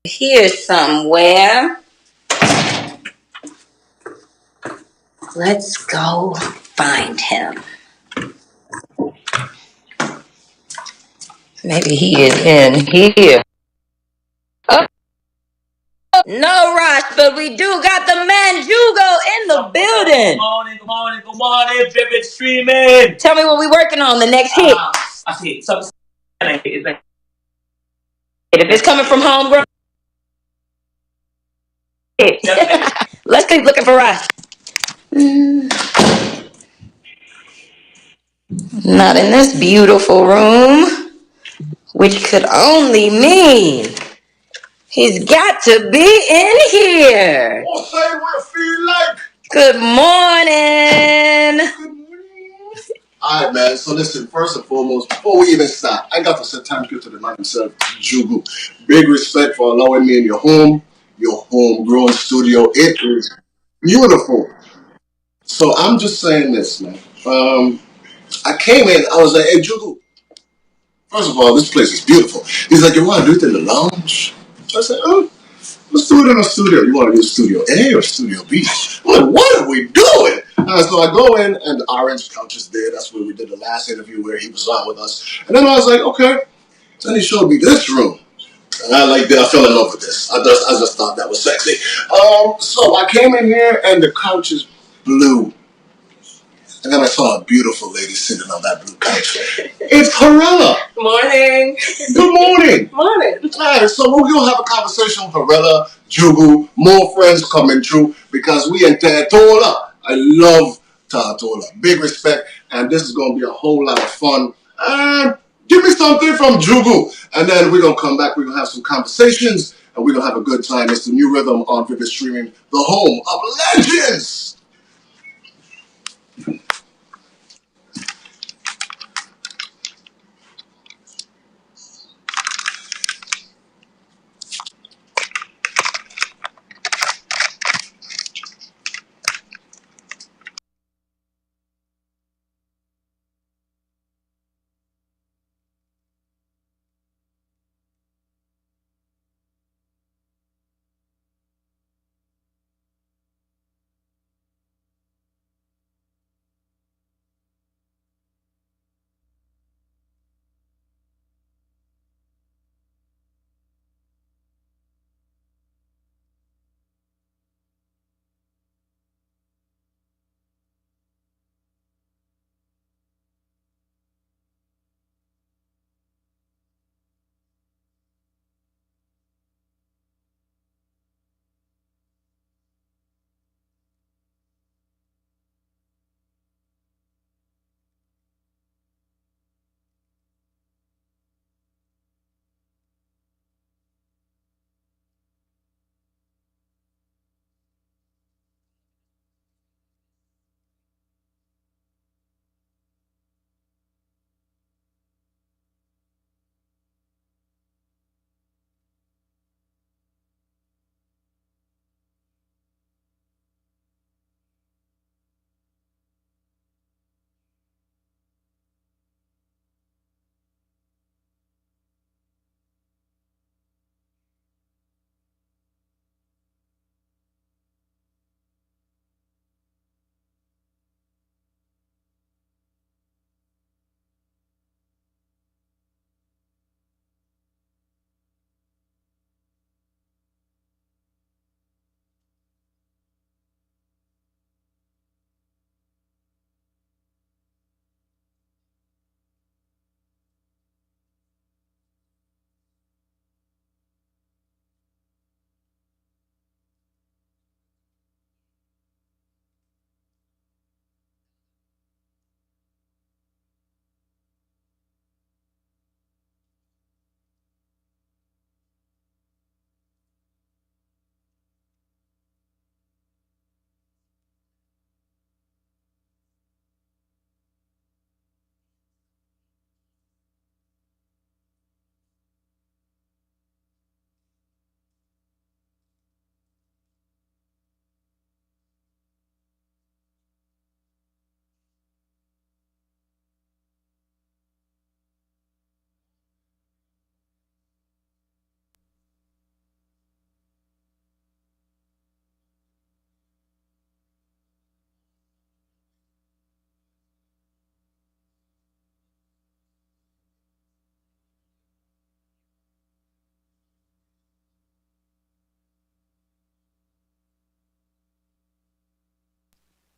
here somewhere. Let's go find him. Maybe he is in here. Oh, no rush, but we do got the man Jugo in the building. Good morning, vivid streaming. Tell me what we working on, the next hit. I see something. If it's coming from homegrown, let's keep looking for Rush. Not in this beautiful room, which could only mean he's got to be in here. I'll say what I feel like. Good morning. Good morning. All right, man. So listen, first and foremost, before we even start, I got to say thank you to the man himself, Jugu. Big respect for allowing me in your home, your homegrown studio. It is beautiful. So I'm just saying this, man. I came in, I was like, hey, Jugu, first of all, this place is beautiful. He's like, you want to do it in the lounge? I said, oh, let's do it in a studio. You want to do Studio A or Studio B? I'm like, what are we doing? So I go in, and the orange couch is there. That's where we did the last interview where he was on with us. And then I was like, okay. Then he showed me this room. And I like that. I fell in love with this. I just thought that was sexy. So I came in here, and the couch is blue. And then I saw a beautiful lady sitting on that blue couch. It's Harella. Good morning. Good morning. Morning. All right, so we're going to have a conversation with Harella, Jugu, more friends coming through because we in Tatola. I love Tatola. Big respect. And this is going to be a whole lot of fun. And give me something from Jugu. And then we're going to come back. We're going to have some conversations. And we're going to have a good time. It's the new rhythm on Vivid Streaming, the home of legends.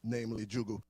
namely Jugu.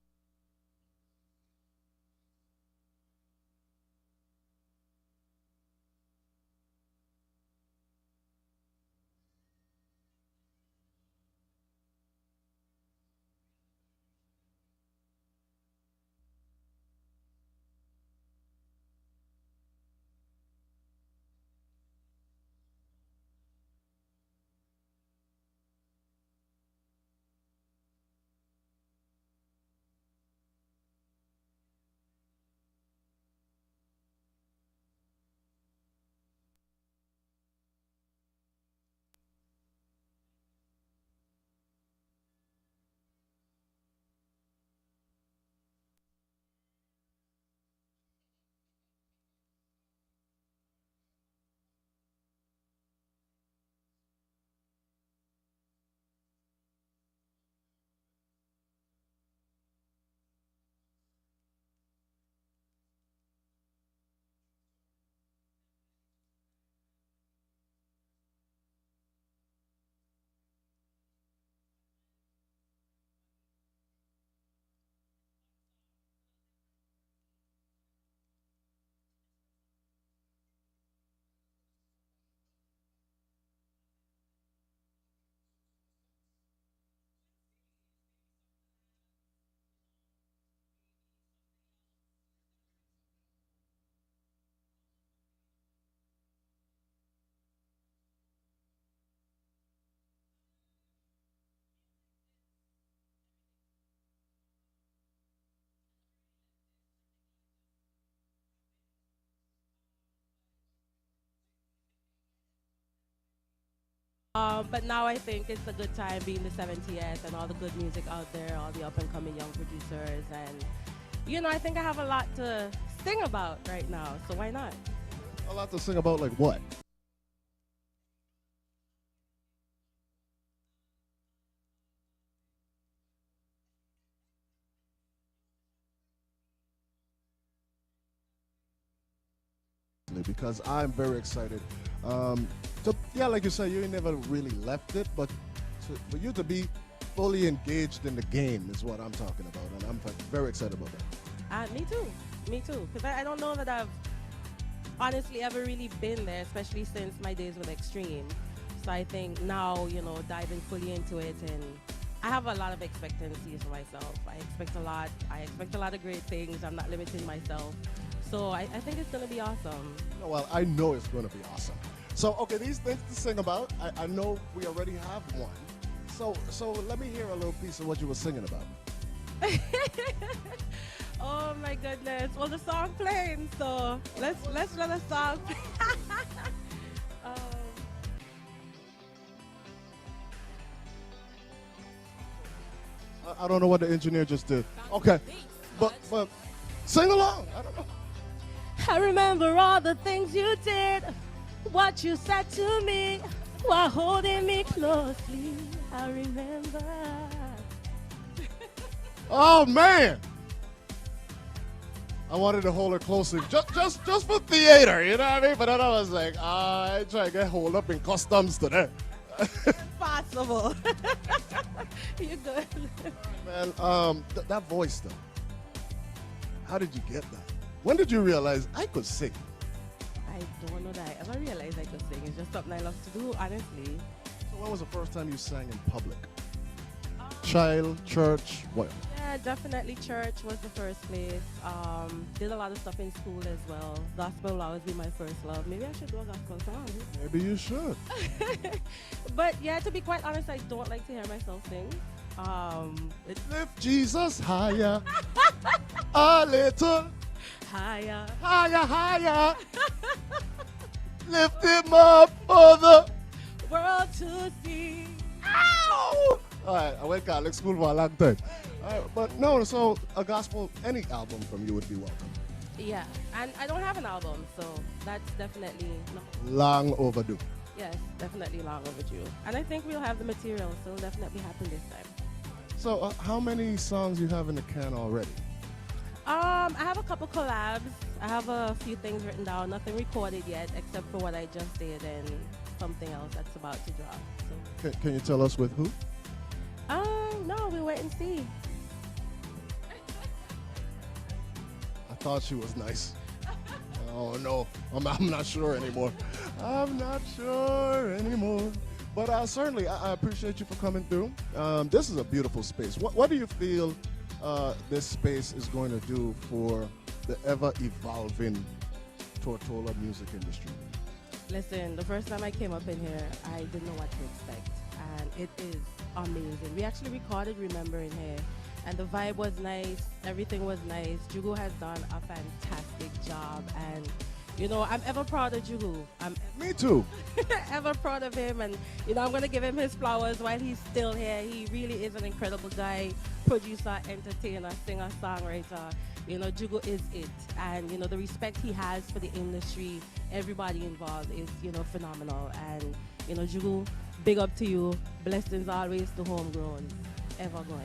But now I think it's a good time being the 70th and all the good music out there, all the up and coming young producers. And, I think I have a lot to sing about right now. So why not? A lot to sing about, like what? Because I'm very excited. Yeah, like you said, you never really left it, but for you to be fully engaged in the game is what I'm talking about, and I'm very excited about that. Me too. Me too. Because I don't know that I've honestly ever really been there, especially since my days with Extreme. So I think now, diving fully into it, and I have a lot of expectancies for myself. I expect a lot. I expect a lot of great things. I'm not limiting myself. So I think it's going to be awesome. Well, I know it's going to be awesome. So, okay, these things to sing about, I know we already have one. So let me hear a little piece of what you were singing about. Oh my goodness. Well, the song playing, so let's let the song play. I don't know what the engineer just did. Okay, but sing along. I don't know. I remember all the things you did, what you said to me while holding me closely. I remember. Oh man, I wanted to hold her closely, just for theater, you know what I mean? But then I was like, I try to get hold up in customs today. Possible. You're good. Man, that voice though. How did you get that? When did you realize I could sing? I don't know that I ever realized I could sing. It's just something I love to do, honestly. So when was the first time you sang in public? Child, church, what? Yeah, definitely church was the first place. Did a lot of stuff in school as well. Gospel will always be my first love. Maybe I should do a gospel song. Maybe you should. But yeah, to be quite honest, I don't like to hear myself sing. Lift Jesus higher, a little Higher. higher, higher. Lift him up for the World to see. Ow! All right, I went Catholic school for a long time. But no, so a gospel, any album from you would be welcome. Yeah, and I don't have an album, so that's definitely Long overdue. yes, definitely long overdue. And I think we'll have the material, so it'll definitely happen this time. So how many songs you have in the can already? I have a couple collabs. I have a few things written down, nothing recorded yet, except for what I just did and something else that's about to drop. So. Can you tell us with who? No, we'll wait and see. thought she was nice. Oh no, I'm not sure anymore. I'm not sure anymore. But certainly, I appreciate you for coming through. This is a beautiful space. What do you feel this space is going to do for the ever-evolving Tortola music industry? Listen, the first time I came up in here, I didn't know what to expect. And it is amazing. We actually recorded Remember in here. And the vibe was nice. Everything was nice. Jugu has done a fantastic job. And, you know, I'm ever proud of Jugu. Me too. Ever proud of him. And, you know, I'm going to give him his flowers while he's still here. He really is an incredible guy, producer, entertainer, singer, songwriter. You know, Jugu is it. And, you know, the respect he has for the industry, everybody involved is, you know, phenomenal. And, you know, Jugu, big up to you. Blessings always to homegrown. Ever going.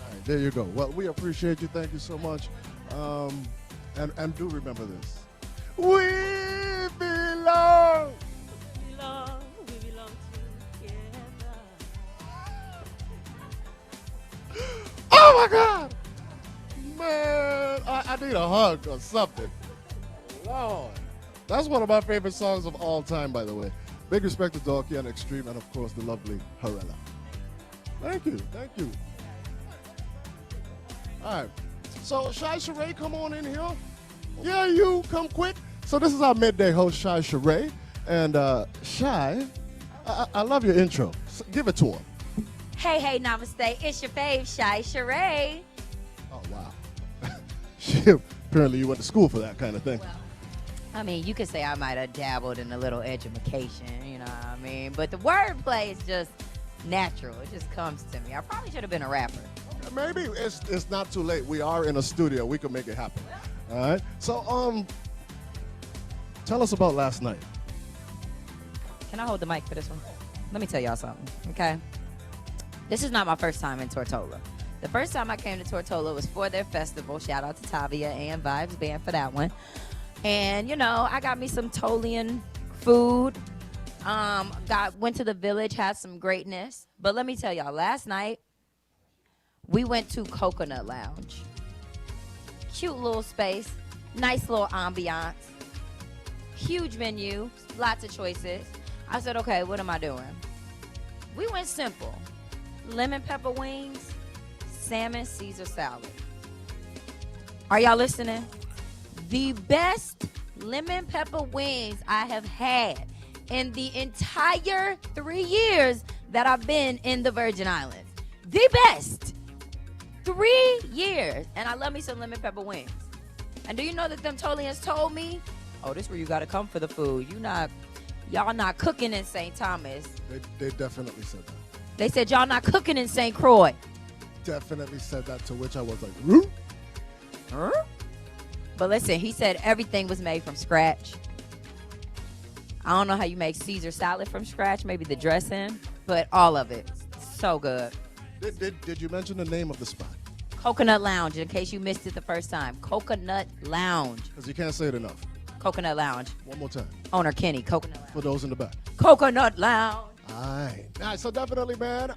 All right, there you go. Well, we appreciate you. Thank you so much. And do remember this. We belong. We belong together. Oh my God. Man, I need a hug or something. Lord. That's one of my favorite songs of all time, by the way. Big respect to Dorky and Extreme and, of course, the lovely Harella. Thank you. Thank you. All right. So, Shy Sheree, come on in here. Yeah, you come quick. So, this is our midday host, Shy Sheree. And, Shy, I love your intro. So give it to her. Hey, namaste. It's your fave, Shy Sheree. Oh, wow. Apparently, you went to school for that kind of thing. Well, I mean, you could say I might have dabbled in a little education, you know what I mean? But the wordplay is just natural. It just comes to me. I probably should have been a rapper. Maybe it's not too late. We are in a studio. We can make it happen. All right. So, tell us about last night. Can I hold the mic for this one? Let me tell y'all something, okay? This is not my first time in Tortola. The first time I came to Tortola was for their festival. Shout out to Tavia and Vibes Band for that one. And, you know, I got me some Tolian food. Went to the village, had some greatness. But let me tell y'all, last night, we went to Coconut Lounge. Cute little space, nice little ambiance, huge menu, lots of choices. I said, okay, what am I doing? We went simple. Lemon pepper wings, salmon Caesar salad. Are y'all listening? The best lemon pepper wings I have had in the entire 3 years that I've been in the Virgin Islands. The best. 3 years. And I love me some lemon pepper wings. And do you know that them Tolians told me, oh, this is where you got to come for the food. Y'all not cooking in St. Thomas. They definitely said that. They said y'all not cooking in St. Croix. Definitely said that, to which I was like, Roo? Huh? But listen, he said everything was made from scratch. I don't know how you make Caesar salad from scratch, maybe the dressing, but all of it. So good. Did you mention the name of the spot? Coconut Lounge, in case you missed it the first time. Coconut Lounge. Because you can't say it enough. Coconut Lounge. One more time. Owner Kenny, Coconut Lounge. For those in the back. Coconut Lounge. All right, so definitely, man.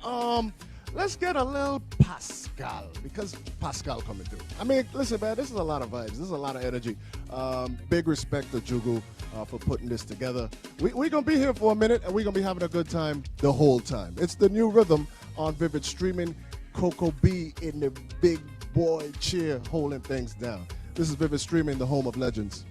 Let's get a little Pascal, because Pascal coming through. I mean, listen, man, this is a lot of vibes. This is a lot of energy. Big respect to Jugu for putting this together. We're going to be here for a minute, and we're going to be having a good time the whole time. It's the new rhythm on Vivid Streaming. Coco B in the big boy chair holding things down. This is Vivid Streaming, the home of legends.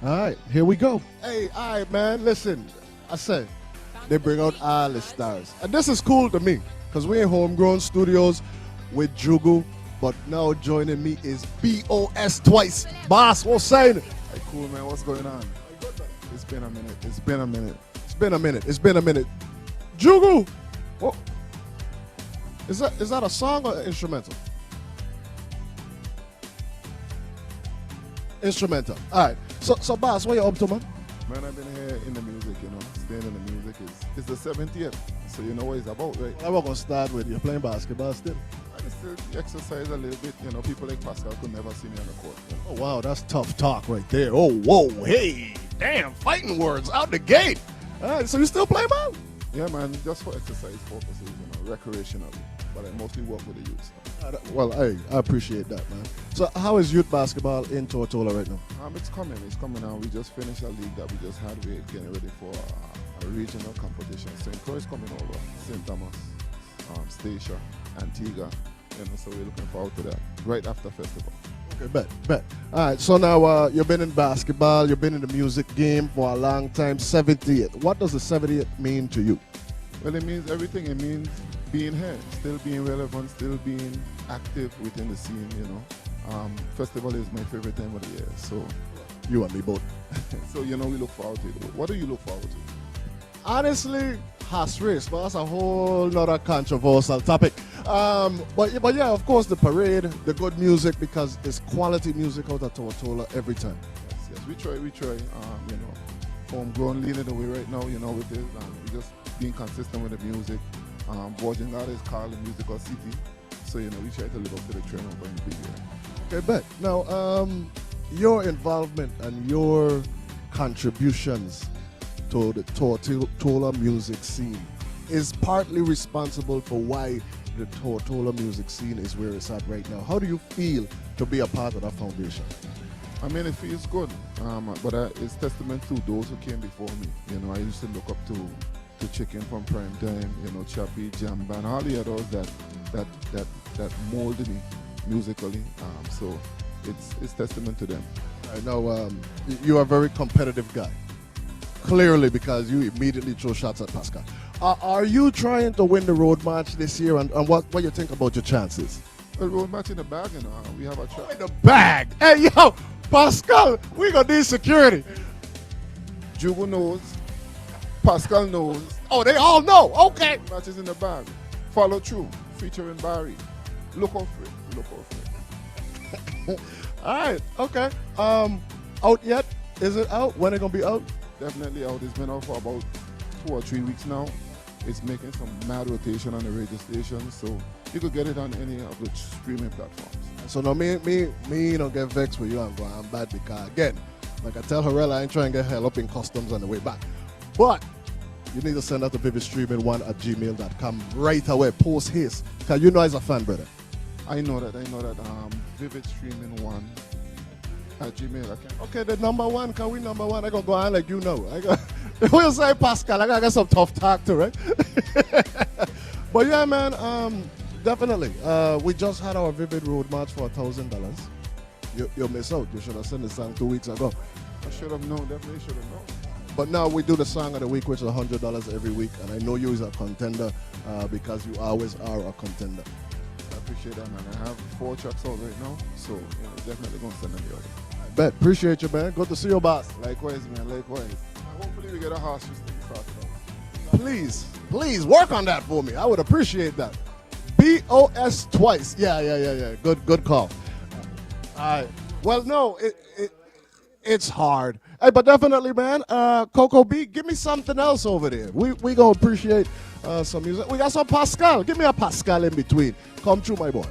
All right, here we go. Hey, all right, man. Listen, I said they bring out all the stars, and this is cool to me because we're in homegrown studios with Jugu. But now joining me is BOS twice. Boss, what's saying? Hey, cool, man. What's going on? It's been a minute. It's been a minute. It's been a minute. It's been a minute. Jugu, what? Is that a song or instrumental? Instrumental. All right. So boss, what you up to, man? Man, I've been here in the music, staying in the music. It's the 70th, so you know what it's about, right? I'm going to start with you playing basketball still. I still exercise a little bit, people like Pascal could never see me on the court. Oh, wow, that's tough talk right there. Oh, whoa, hey, damn, fighting words out the gate. All right, so you still play ball? Yeah, man, just for exercise purposes, recreational. But I mostly work with the youth. Well, hey, I appreciate that, man. So how is youth basketball in Tortola right now? It's coming on. We just finished a league that we just had. We're getting ready for a regional competition. St. Croix is coming over, St. Thomas, Stacia, Antigua, so we're looking forward to that right after festival. Okay, bet. All right, so now you've been in basketball, you've been in the music game for a long time, 70th. What does the 70th mean to you? Well, it means everything. It means being here, still being relevant, still being active within the scene, Festival is my favorite time of the year, so. You and me both. So, we look forward to it. What do you look forward to? Honestly, horse race, but that's a whole nother controversial topic. But yeah, of course, the parade, the good music, because it's quality music out of Tortola every time. Yes, we try. Homegrown leading the way right now, with this. We just being consistent with the music. Virgin God is called the musical city, so we try to live up to the trend over in the big area. Okay, bet. Now, your involvement and your contributions to the Tortola music scene is partly responsible for why the Tortola music scene is where it's at right now. How do you feel to be a part of that foundation? I mean, it feels good, but it's testament to those who came before me. I used to look up to Chicken from Prime Time, Chappie, Jamba, and all the others that molded me musically. So it's testament to them. I know you are a very competitive guy, clearly, because you immediately throw shots at Pascal. Are you trying to win the road match this year, and what you think about your chances? Well, road match in the bag, we have a track. In the bag? Hey, yo, Pascal, we got need security. Jugo knows. Pascal knows. Oh, they all know. Okay. Matches in the bag. Follow through. Featuring Barry. Look out for it. All right. Okay. Out yet? Is it out? When it gonna be out? Definitely out. It's been out for about 2 or 3 weeks now. It's making some mad rotation on the radio station, so you could get it on any of the streaming platforms. So now me don't get vexed with you and go, I'm bad because again, like I tell Harrell, I ain't trying to get held up in customs on the way back. But you need to send out the vividstreaming1@gmail.com right away. Post his, because you know he's a fan, brother. I know that. vividstreaming1@gmail.com. Okay, the number one, because we number one. I gonna go on like you know. We'll say Pascal, I gotta get some tough talk to, right? But yeah, man, definitely. We just had our Vivid Road March for $1,000. You miss out. You should have sent the song 2 weeks ago. I should have known, definitely should have known. But now we do the song of the week, which is $100 every week, and I know you is a contender because you always are a contender. I appreciate that, man. I have 4 tracks out right now, so definitely gonna send them the other. I bet. Appreciate you, man. Good to see you, boss. Likewise, man. Likewise. Hopefully we get a horse just to start it out. Please work on that for me. I would appreciate that. BOS twice. Yeah. Good call. All right. Well, no, it's hard. Hey, but definitely, man. Coco B, give me something else over there. We gonna appreciate some music. We got some Pascal. Give me a Pascal in between. Come through, my boy.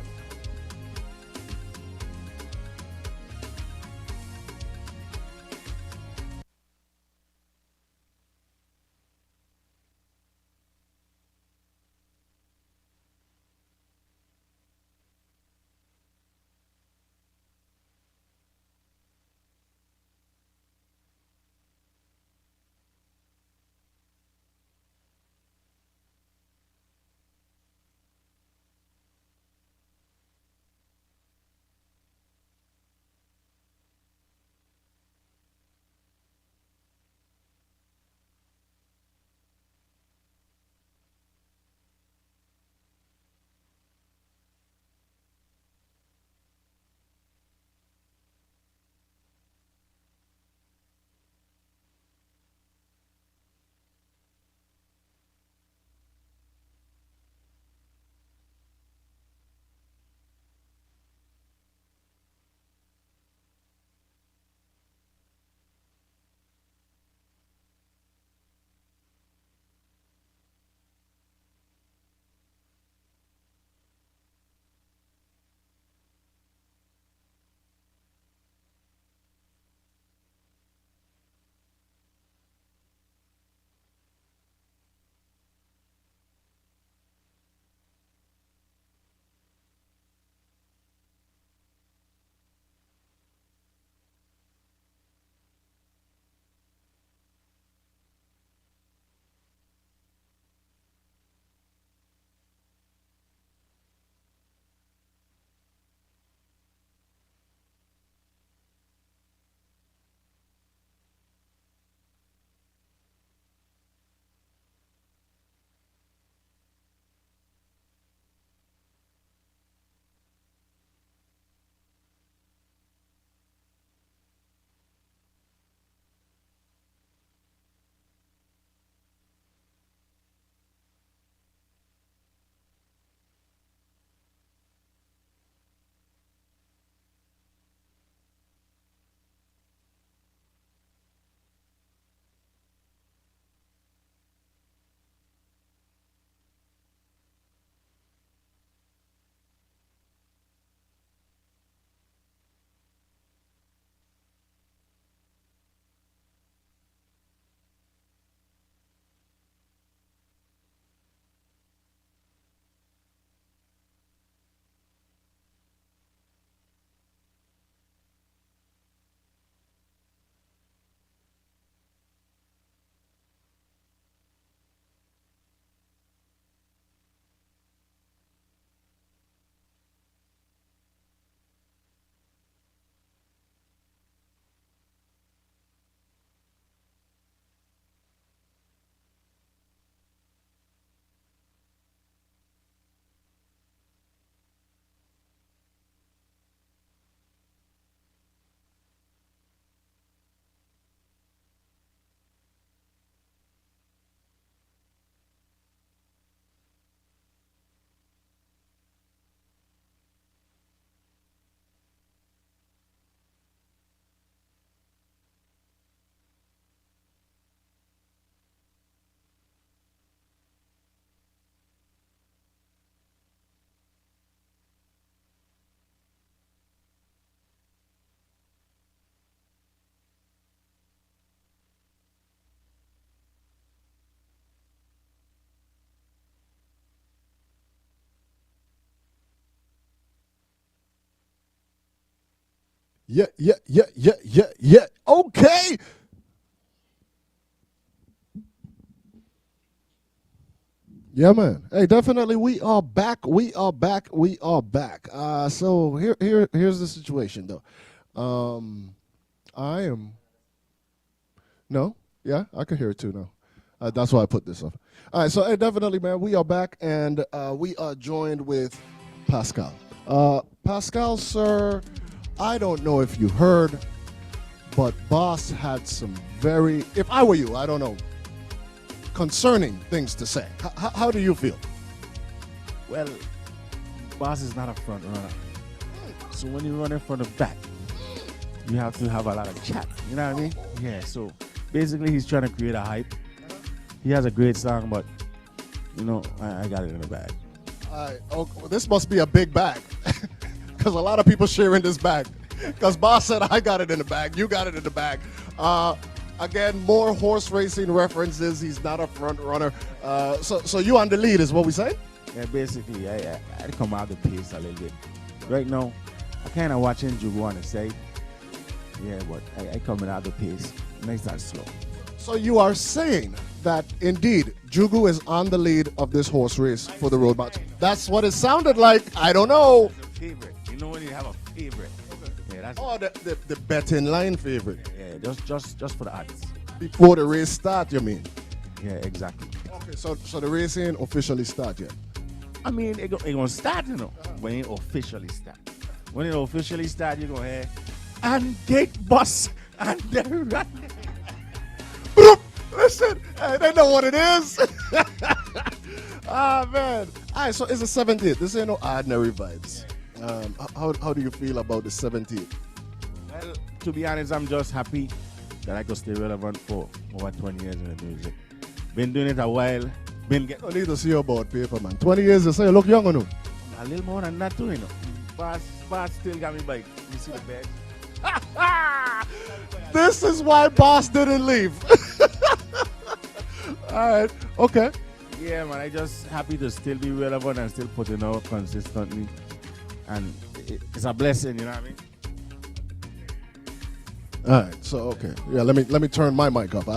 Yeah. Okay. Yeah, man. Hey, definitely, we are back. So here's the situation, though. I am no, yeah, I can hear it too now. That's why I put this up. All right, so hey, definitely, man, we are back, and we are joined with Pascal. Pascal, sir, I don't know if you heard, but Boss had some very, if I were you, I don't know, concerning things to say. How do you feel? Well, Boss is not a front runner. So when you run in from the back, you have to have a lot of chat. You know what I mean? Yeah, so basically he's trying to create a hype. He has a great song, but, I got it in the bag. This must be a big bag. Because a lot of people sharing this bag. Because Boss said, I got it in the bag. You got it in the bag. Again, more horse racing references. He's not a front runner. So you on the lead is what we say? Yeah, basically, I come out the pace a little bit. Right now, I kind of watching Jugo on the side. Yeah, but I coming out the pace. Nice and slow. So you are saying that indeed Jugu is on the lead of this horse race for the road match. That's what it sounded like. I don't know. Favorite. You know when you have a favorite. Okay. Yeah, that's the betting line favorite. Yeah, just for the odds. Before the race start, you mean? Yeah, exactly. Okay, so the race ain't officially start yet. I mean, it gonna start, when it officially start. When it officially start, you're gonna hear and gate bus and then run. Listen, they know what it is. Man. All right, so it's the 17th. This ain't no ordinary vibes. How do you feel about the 17th? Well, to be honest, I'm just happy that I could stay relevant for over 20 years in the music. Been doing it a while. Been getting. I need to see your board paper, man. 20 years, they say you look young or no? A little more than that too, Boss still got me by. You see the bed? This is why Boss didn't leave. All right, okay. Yeah, man, I just happy to still be relevant and still putting out consistently. And it's a blessing, you know what I mean? All right, so okay. Yeah, let me turn my mic up.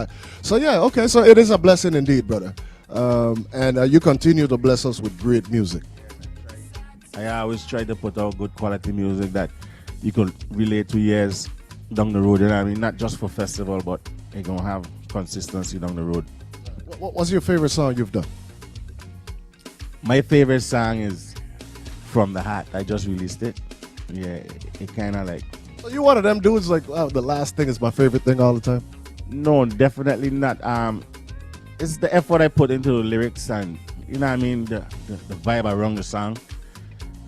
So it is a blessing indeed, brother. And you continue to bless us with great music. I always try to put out good quality music that you can relate to years down the road, you know what I mean? Not just for festival, but you're going to have consistency down the road. What's your favorite song you've done? My favorite song is From the Heart. I just released it. Yeah, it kind of like... So you one of them dudes like, wow, the last thing is my favorite thing all the time? No, definitely not. It's the effort I put into the lyrics and, you know what I mean, the vibe around the song.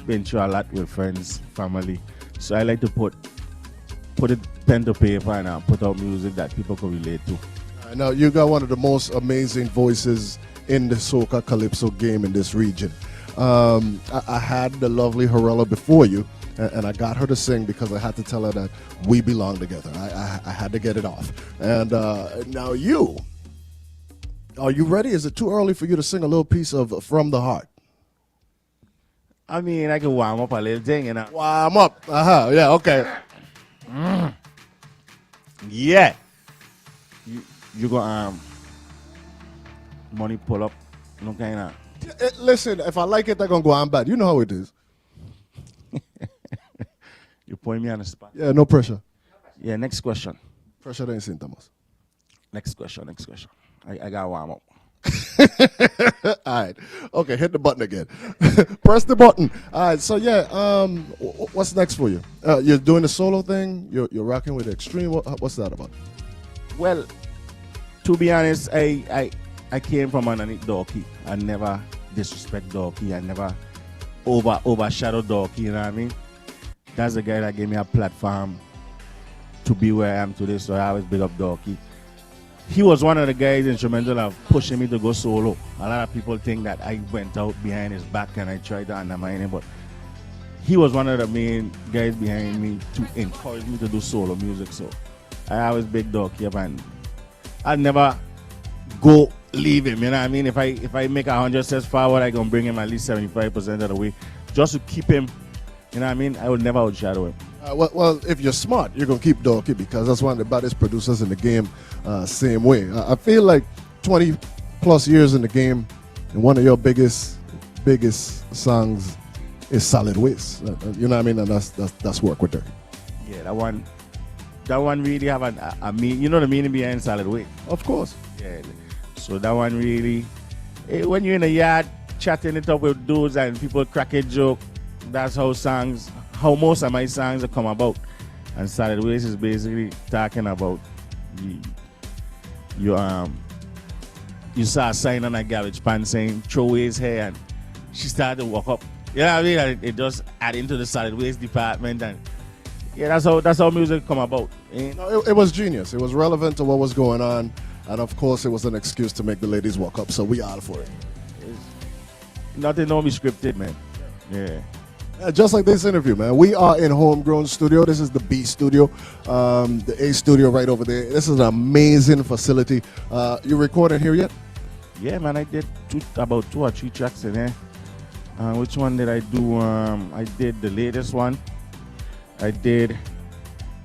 Been through a lot with friends, family. So I like to put it pen to paper and put out music that people can relate to. Now, you got one of the most amazing voices in the soca calypso game in this region. I had the lovely Harella before you, and I got her to sing because I had to tell her that we belong together. I had to get it off. And now are you ready? Is it too early for you to sing a little piece of From the Heart? I mean, I can warm up a little thing, Warm up. Yeah, okay. Yeah. You go money pull up, no kind of. Listen, if I like it, they're gonna go on bad. You know how it is. You putting me on the spot. Yeah, no pressure. Yeah, next question. Pressure ain't St. Thomas. Next question. I got warm up. All right. Okay, hit the button again. Press the button. All right. So what's next for you? You're doing the solo thing. You're rocking with Extreme. What's that about? Well, to be honest, I came from underneath Dorky. I never disrespect Dorky. I never overshadow Dorky. You know what I mean? That's the guy that gave me a platform to be where I am today. So I always big up Dorky. He was one of the guys instrumental of pushing me to go solo. A lot of people think that I went out behind his back and I tried to undermine him, but he was one of the main guys behind me to encourage me to do solo music. So I always big Dorky up, and I'd never go leave him. You know what I mean? If I make 100 steps forward, I gonna bring him at least 75% of the way, just to keep him You know what I mean? I would never outshadow him. Well, if you're smart, you're gonna keep Dorky because that's one of the baddest producers in the game. Same way, I feel like 20 plus years in the game, and one of your biggest songs is "Solid Waste." You know what I mean? And that's work with Dirty. Yeah, that one really have a mean. You know the meaning behind solid waste. Of course. Yeah. So that one really, when you're in the yard chatting it up with dudes and people crack a joke, that's how most of my songs have come about. And solid waste is basically talking about you saw a sign on a garbage pan saying throw away his hair, and she started to walk up. You know what I mean? And it just add into the solid waste department, and yeah, that's how music come about. No, it was genius. It was relevant to what was going on, and of course, it was an excuse to make the ladies walk up. So we all for it. Nothing normally scripted, man. Yeah. Just like this interview, man. We are in Homegrown Studio. This is the B Studio, the A Studio right over there. This is an amazing facility. You recording here yet? Yeah, man. I did about 2 or 3 tracks in there. Which one did I do? I did the latest one. I did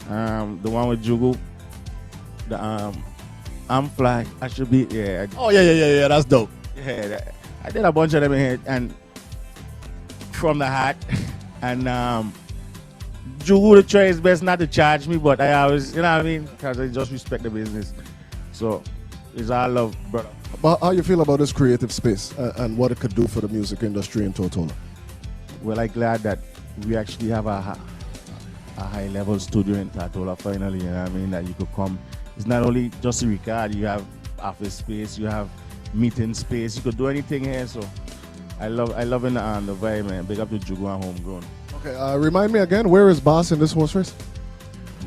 the one with Jugu. The I'm Fly. I should be. Yeah. Yeah. That's dope. Yeah. I did a bunch of them in here, and from the heart. And Jugu to try his best not to charge me, but I always, you know what I mean? Because I just respect the business. So it's all love, brother. But how you feel about this creative space and what it could do for the music industry in Tortola? Well, I'm glad that we actually have a high-level studio in Tortola finally, you know what I mean? That you could come. It's not only just a record, you have office space, you have meeting space, you could do anything here, so I love the vibe, man. Big up to Jugu and Homegrown. Okay, remind me again, where is Boss in this horse race?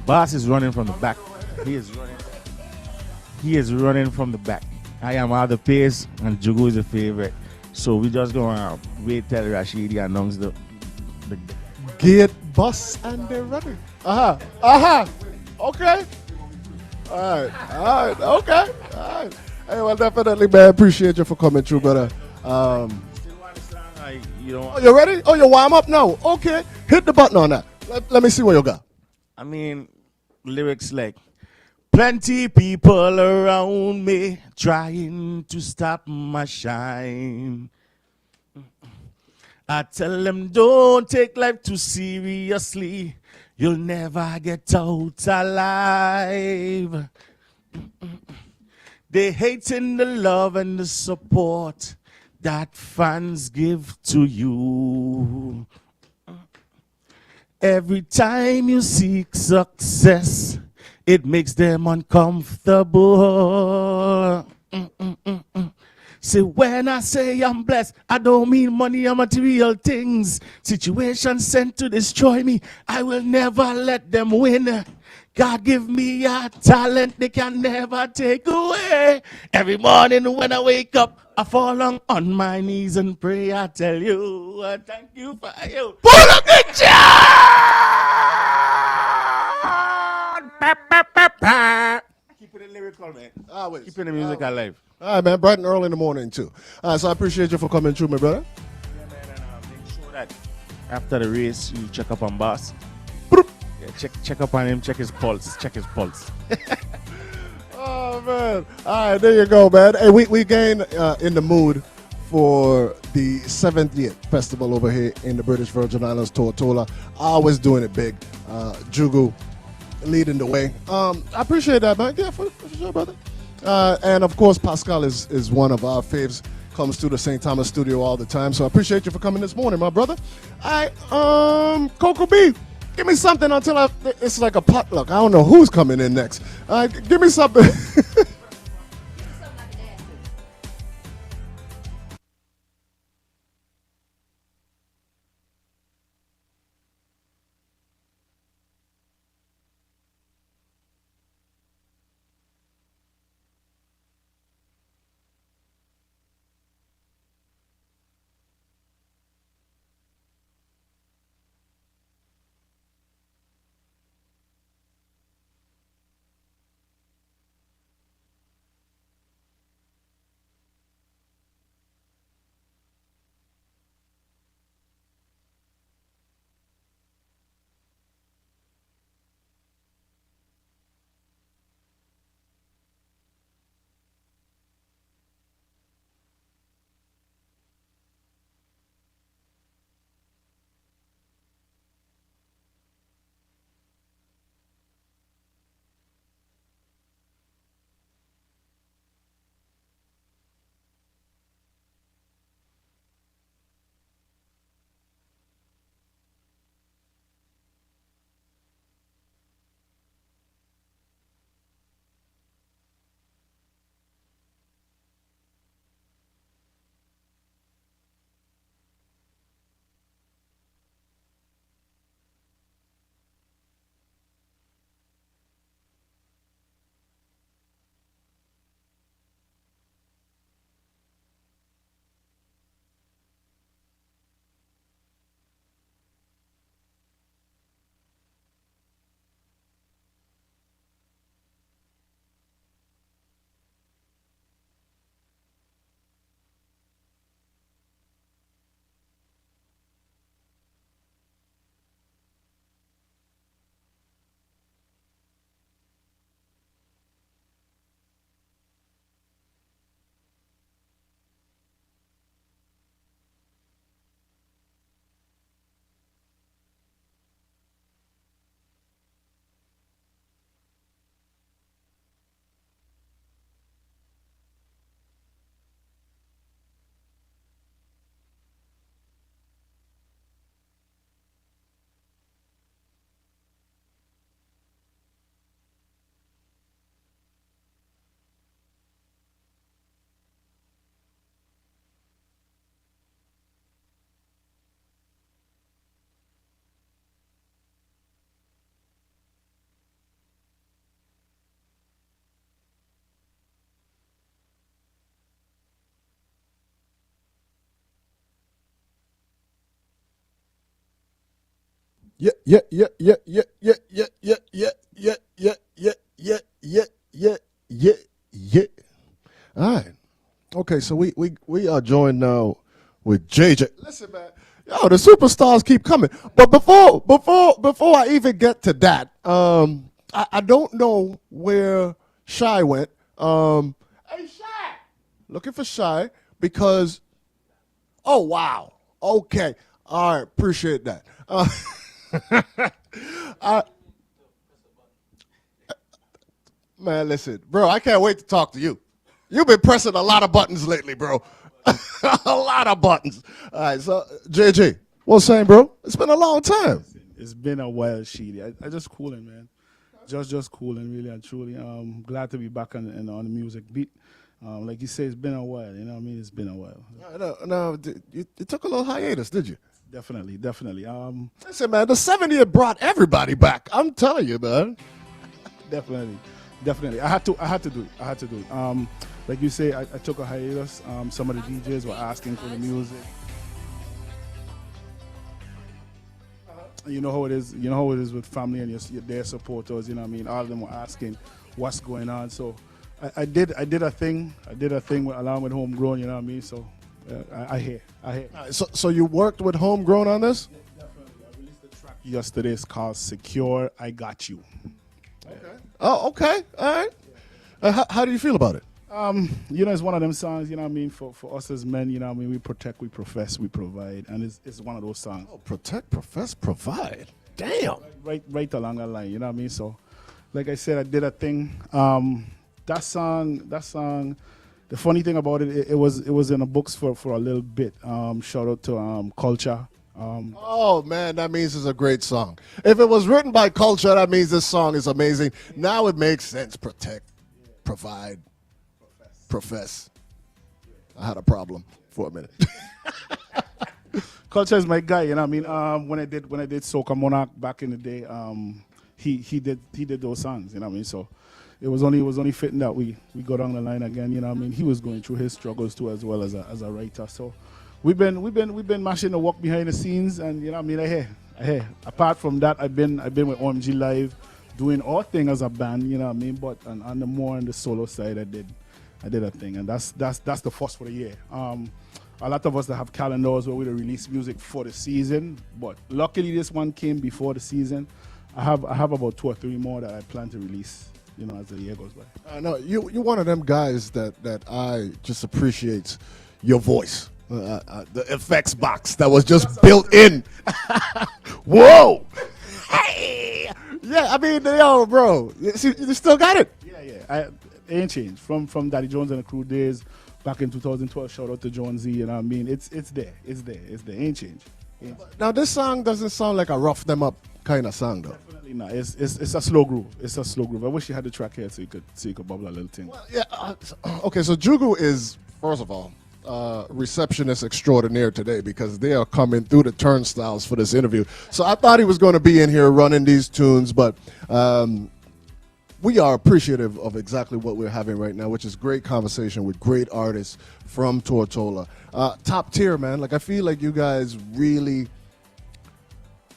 Boss is running from the back. He is running from the back. I am out the pace, and Jugu is a favorite. So we just gonna wait till Rashidi announce the Get Boss and they're running. Okay. All right. Okay. All right. Hey, well, definitely, man. Appreciate you for coming through, brother. Oh, you ready? Oh, you warm up now? Okay. Hit the button on that. Let me see what you got. I mean, lyrics like, plenty people around me trying to stop my shine. I tell them don't take life too seriously. You'll never get out alive. They hating the love and the support that fans give to you. Every time you seek success, it makes them uncomfortable. See, when I say I'm blessed, I don't mean money or material things. Situations sent to destroy me, I will never let them win. God give me a talent they can never take away. Every morning when I wake up, I fall on my knees and pray. I tell you, thank you for you. Pull up the chart! Keeping it lyrical, man. Always. Keeping the music alive. All right, man. Bright and early in the morning, too. All right, so I appreciate you for coming through, my brother. Yeah, man, and make sure that after the race, you check up on Boss. Yeah, check up on him, check his pulse. Oh, man. All right, there you go, man. Hey, we gain in the mood for the 70th festival over here in the British Virgin Islands, Tortola. Always doing it big. Jugu leading the way. I appreciate that, man. Yeah, for sure, brother. And of course, Pascal is one of our faves. Comes to the St. Thomas studio all the time. So I appreciate you for coming this morning, my brother. All right, Coco B, give me something until it's like a potluck. I don't know who's coming in next. All right, give me something. Yeah, yeah, yeah, yeah, yeah, yeah, yeah, yeah, yeah, yeah, yeah, yeah, yeah, yeah, yeah, yeah, yeah. All right. Okay, so we are joined now with JJ. Listen, man, yo, the superstars keep coming. But before I even get to that, I don't know where Shy went. Hey, Shy, looking for Shy because oh wow, okay, all right, appreciate that. I, Man, listen, bro, I can't wait to talk to you. You've been pressing a lot of buttons lately, bro. A lot of buttons. All right, so JJ, what's saying, bro? It's been a long time. It's been a while, Sheedy. I just cooling, man. Just cooling, really and truly. Glad to be back on the music beat. Like you say, it's been a while. You know what I mean? It's been a while. No, you took a little hiatus, did you? Definitely. Listen, man, the 70th brought everybody back. I'm telling you, man. Definitely. I had to do it. Like you say, I took a hiatus. Some of the DJs were asking for the music. You know how it is. You know how it is with family and their supporters. You know what I mean. All of them were asking what's going on. So I did a thing. Along with homegrown. You know what I mean. So I hear. Right, so you worked with homegrown on this? Yeah, definitely. I released the track yesterday. It's called "Secure." I got you. Okay. Oh, okay. All right. How do you feel about it? You know, it's one of them songs, you know what I mean, for us as men, you know what I mean, we protect, we profess, we provide, and it's one of those songs. Oh, protect, profess, provide. Damn. Right along that line, you know what I mean? So, like I said, I did a thing. That song, the funny thing about it, it was in the books for a little bit. Shout out to Culture. Oh man, that means it's a great song. If it was written by Culture, that means this song is amazing. Now it makes sense. Protect, provide, profess. I had a problem for a minute. Culture is my guy, you know what I mean? When I did Soca Monarch back in the day, he did those songs, you know what I mean? So it was only fitting that we go down the line again, you know what I mean? He was going through his struggles too as well as a writer. So we've been mashing the work behind the scenes, and you know what I mean? I hear. Apart from that, I've been with OMG Live doing our thing as a band, you know what I mean? But on the solo side, I did a thing, and that's the first for the year. A lot of us that have calendars where we release music for the season, but luckily this one came before the season. I have about 2 or 3 more that I plan to release, you know, as the year goes by. No, you're one of them guys that I just appreciate your voice. The effects box that was just built in. Whoa! Hey! Yeah, I mean, yo, bro, you still got it. Yeah. It ain't changed from Daddy Jones and the Crew days back in 2012. Shout out to Jonesy, you know what I mean? It's there. Ain't changed. Now this song doesn't sound like a rough them up kind of song though. Definitely not. It's a slow groove. It's a slow groove. I wish you had the track here so you could bubble a little thing. Well, yeah. Okay, so Jugu is first of all receptionist extraordinaire today because they are coming through the turnstiles for this interview. So I thought he was going to be in here running these tunes, but we are appreciative of exactly what we're having right now, which is great conversation with great artists from Tortola. Top tier, man. Like, I feel like you guys really,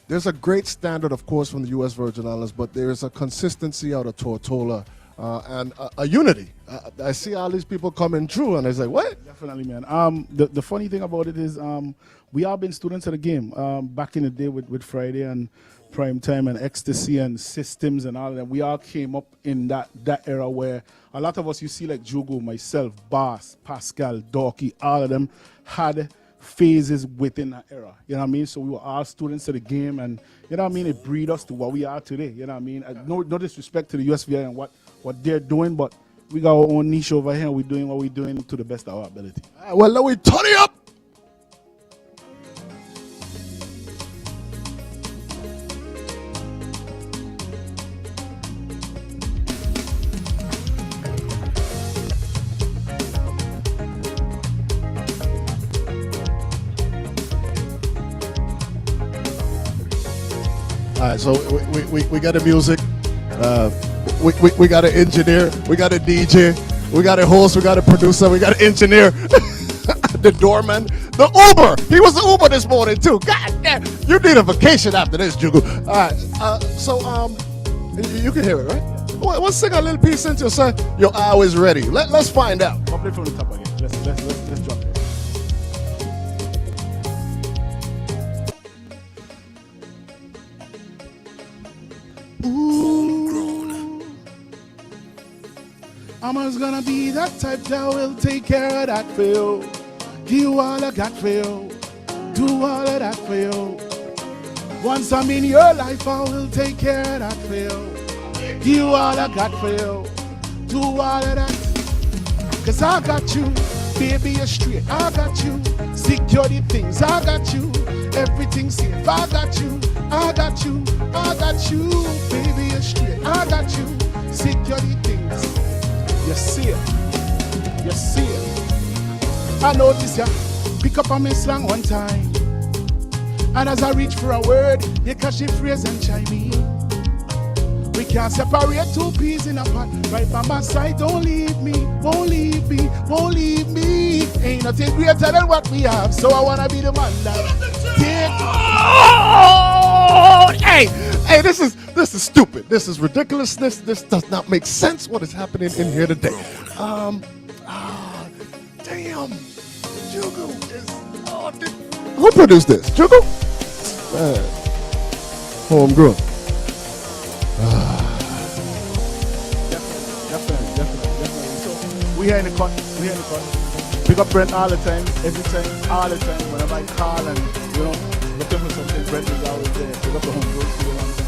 there's a great standard, of course, from the U.S. Virgin Islands, but there's a consistency out of Tortola and a unity. I see all these people coming through, and I say, what? Definitely, man. The funny thing about it is we all been students of the game. Back in the day with Friday and Prime Time and Ecstasy and Systems and all of them, we all came up in that era where a lot of us, you see like Jugo, myself, Bass, Pascal, Dorky, all of them had phases within that era. You know what I mean? So we were all students of the game, and you know what I mean? It breed us to what we are today. You know what I mean? No disrespect to the USVI and what they're doing, but we got our own niche over here. We're doing what we're doing to the best of our ability. Well, let me turn it up. All right, so we got the music, we got an engineer, we got a DJ, we got a host, we got a producer, we got an engineer. the doorman, the Uber. He was the Uber this morning too. God damn, you need a vacation after this, Jugu. All right, you can hear it, right? Let's sing a little piece into son. Your hour is ready. Let's find out. I'll play from the top again. Let's drop it. Homegrown. I'm always gonna be that type that will take care of that for you. Give you all I got for you. Do all of that for you. Once I'm in your life, I will take care of that for you. Give you all I got for you. Do all of that. Cause I got you. Baby, you're straight. I got you. Security things. I got you. Everything safe. I got you. I got you. I got you. Baby, you're straight. I got you. Security things. You see it. You see it. I notice ya. Pick up on me slang one time. And as I reach for a word, you catch the phrase and chime in. We can't separate two peas in a pot. Right by my side, don't leave me, won't leave me, won't leave me. Ain't nothing greater than what we have, so I wanna be the man that take. Hey, this is stupid. This is ridiculousness. This does not make sense. What is happening in here today? Damn. Jugu is. Who produced this? Jugu? Homegrown. Definitely. So we here in the cut. Pick up Brent all the time, every time, all the time. Whenever I call and looking for something, Brent is always there. Pick up the Homegrown studio one time.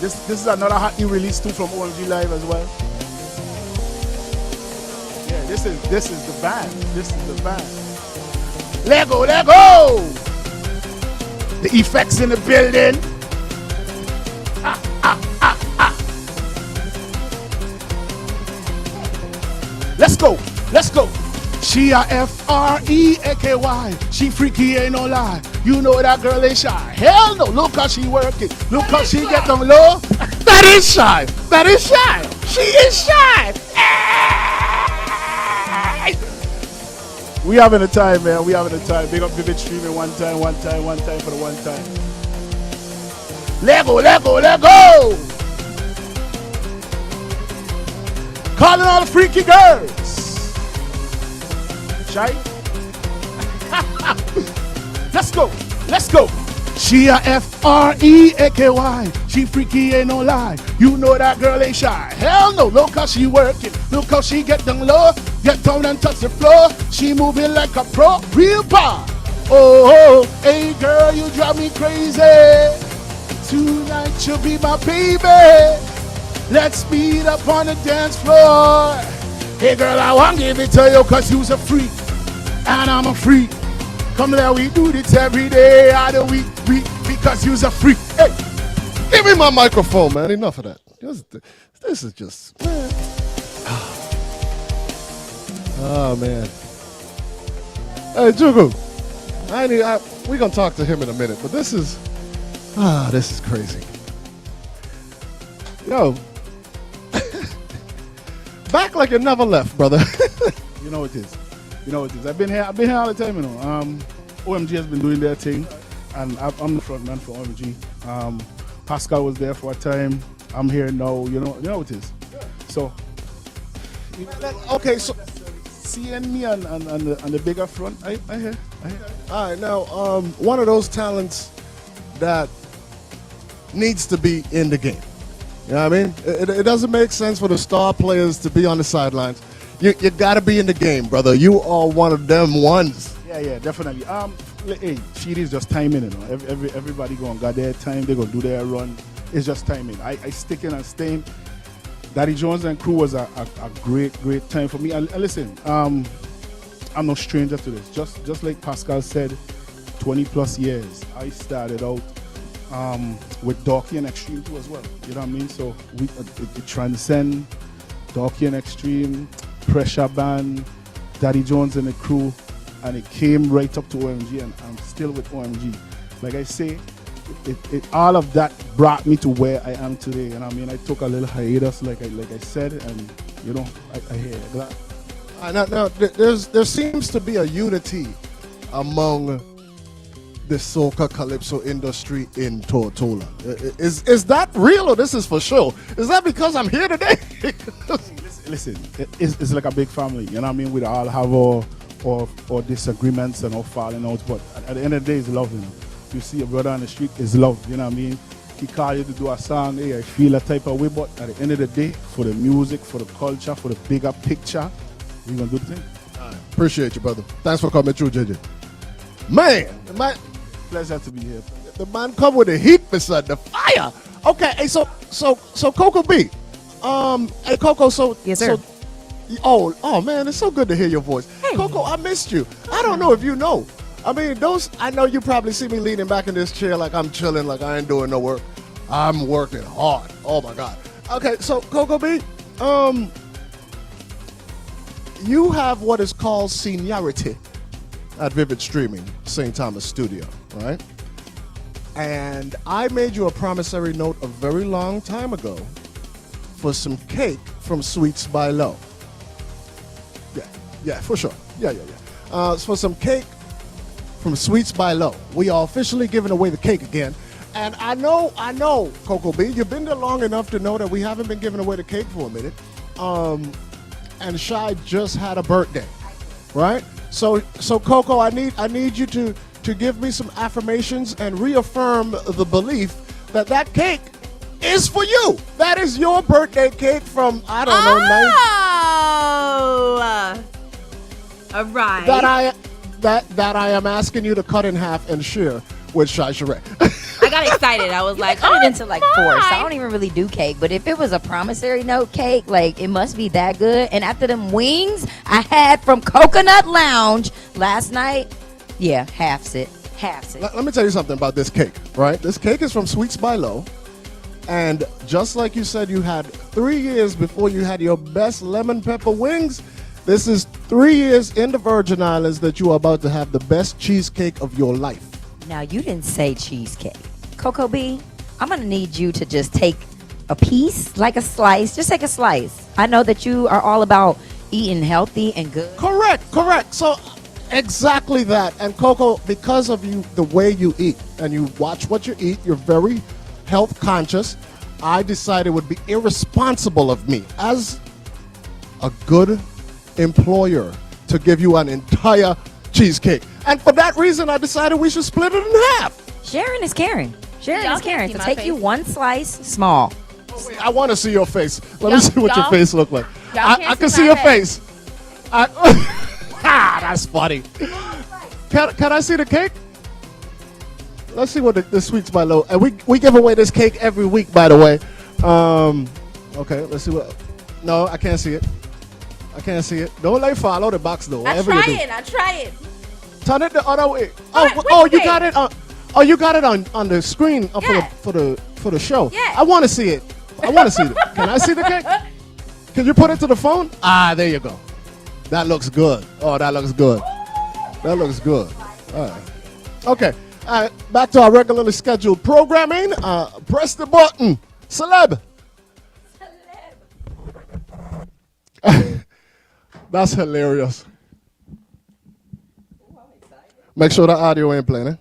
This is another hot new release too from OMG Live as well. Yeah, this is the band. This is the band. Lego. The effects in the building. Let's go. She a F-R-E-A-K-Y. She freaky, ain't no lie. You know that girl ain't shy. Hell no, look how she working. Look how she get them low. That is shy. She is shy. Hey! We having a time, man. Big up Vivid Streaming one time for the one time. Lego. Calling all the freaky girls. Shy? Let's go. She a F-R-E-A-K-Y. She freaky, ain't no lie. You know that girl ain't shy. Hell no, look how she working. Look how she get down low. Get down and touch the floor. She moving like a pro. Real bar. Oh, hey girl, you drive me crazy. Tonight you'll be my baby. Let's meet up on the dance floor. Hey girl, I want to give it to you cause you's a freak. And I'm a freak. Come let we do this every day of the week because you's a freak. Hey, Give me my microphone, man. Enough of that. This is just, man. Oh, man. Hey, Jugu. We're going to talk to him in a minute, but this is crazy. Yo. Back like you never left, brother. You know it is. I've been here all the time, OMG has been doing their thing, and I'm the front man for OMG. Pascal was there for a time. I'm here now. You know it is. So, okay, so seeing me on the bigger front, I hear. All right, now one of those talents that needs to be in the game. You know what I mean? It doesn't make sense for the star players to be on the sidelines. You got to be in the game, brother. You are one of them ones. Yeah, definitely. Hey, shit is just timing, Everybody gonna got their time. They gonna do their run. It's just timing. I stick in and staying. Daddy Jones and crew was a great time for me. And listen, I'm no stranger to this. Just like Pascal said, 20 plus years. I started out with Dorky and Extreme too as well. You know what I mean? So it transcend Dorky and Extreme, Pressure Band, Daddy Jones and the crew, and it came right up to OMG, and I'm still with OMG. Like I say, it all of that brought me to where I am today. And I mean, I took a little hiatus, like I said, and You know, I hear that. There seems to be a unity among the soca calypso industry in Tortola. Is that real or this is for show? Is that because I'm here today? Listen, it's like a big family. You know what I mean? We all have our disagreements and our falling outs, but at the end of the day, it's love. You know, you see a brother on the street, it's love. You know what I mean? He call you to do a song, hey, I feel a type of way, but at the end of the day, for the music, for the culture, for the bigger picture, we're gonna do the thing. Appreciate you, brother. Thanks for coming through, JJ. Man, Pleasure to be here. the man come with the heat beside the fire. Okay, hey, so Coco B. Hey Coco, so Yes, sir. oh man, it's so good to hear your voice. Hey. Coco, I missed you. I don't know if you know. I mean, I know you probably see me leaning back in this chair like I'm chilling, like I ain't doing no work. I'm working hard. Oh my God. Okay, so Coco B, you have what is called seniority at Vivid Streaming, St. Thomas Studio, right? And I made you a promissory note a very long time ago for some cake from Sweets by Low. Yeah, for sure. Yeah. For some cake from Sweets by Low. We are officially giving away the cake again. And I know, Coco B, you've been there long enough to know that we haven't been giving away the cake for a minute. And Shy just had a birthday, right? So Coco, I need you to give me some affirmations and reaffirm the belief that cake is for you. That is your birthday cake from, I don't know, all right. that I am asking you to cut in half and share with Shy Sheree. I got excited. I was like, Cut it into like four. So I don't even really do cake. But if it was a promissory note cake, like it must be that good. And after them wings I had from Coconut Lounge last night, yeah, halves it. Let me tell you something about this cake, right? This cake is from Sweets by Low. And just like you said, you had 3 years before you had your best lemon pepper wings. This is 3 years in the Virgin Islands that you are about to have the best cheesecake of your life. Now, you didn't say cheesecake. Coco B, I'm going to need you to just take a piece, like a slice. Just take a slice. I know that you are all about eating healthy and good. Correct. So exactly that. And Coco, because of you, the way you eat and you watch what you eat, you're very health conscious. I decided it would be irresponsible of me as a good employer to give you an entire cheesecake. And for that reason, I decided we should split it in half. Sharing is caring. Sharing Y'all is caring. can't So see my take face. you one slice, small. Oh, wait, I want to see your face. Let me see what your y'all- face look like. y'all I can't can see see my your face. face. That's funny. Can I see the cake? Let's see what the Sweets by Low. And we give away this cake every week, by the way. Okay, let's see what. No, I can't see it. Don't let follow the box though. I try it. Turn it the other way. What You way? got it on. Oh, you got it on the screen Yeah. for the show. Yeah. I want to see it. Can I see the cake? Can you put it to the phone? There you go. That looks good. Oh, that looks good. All right. Okay. Back to our regularly scheduled programming. Press the button. Celeb. That's hilarious. Make sure the audio ain't playing, eh?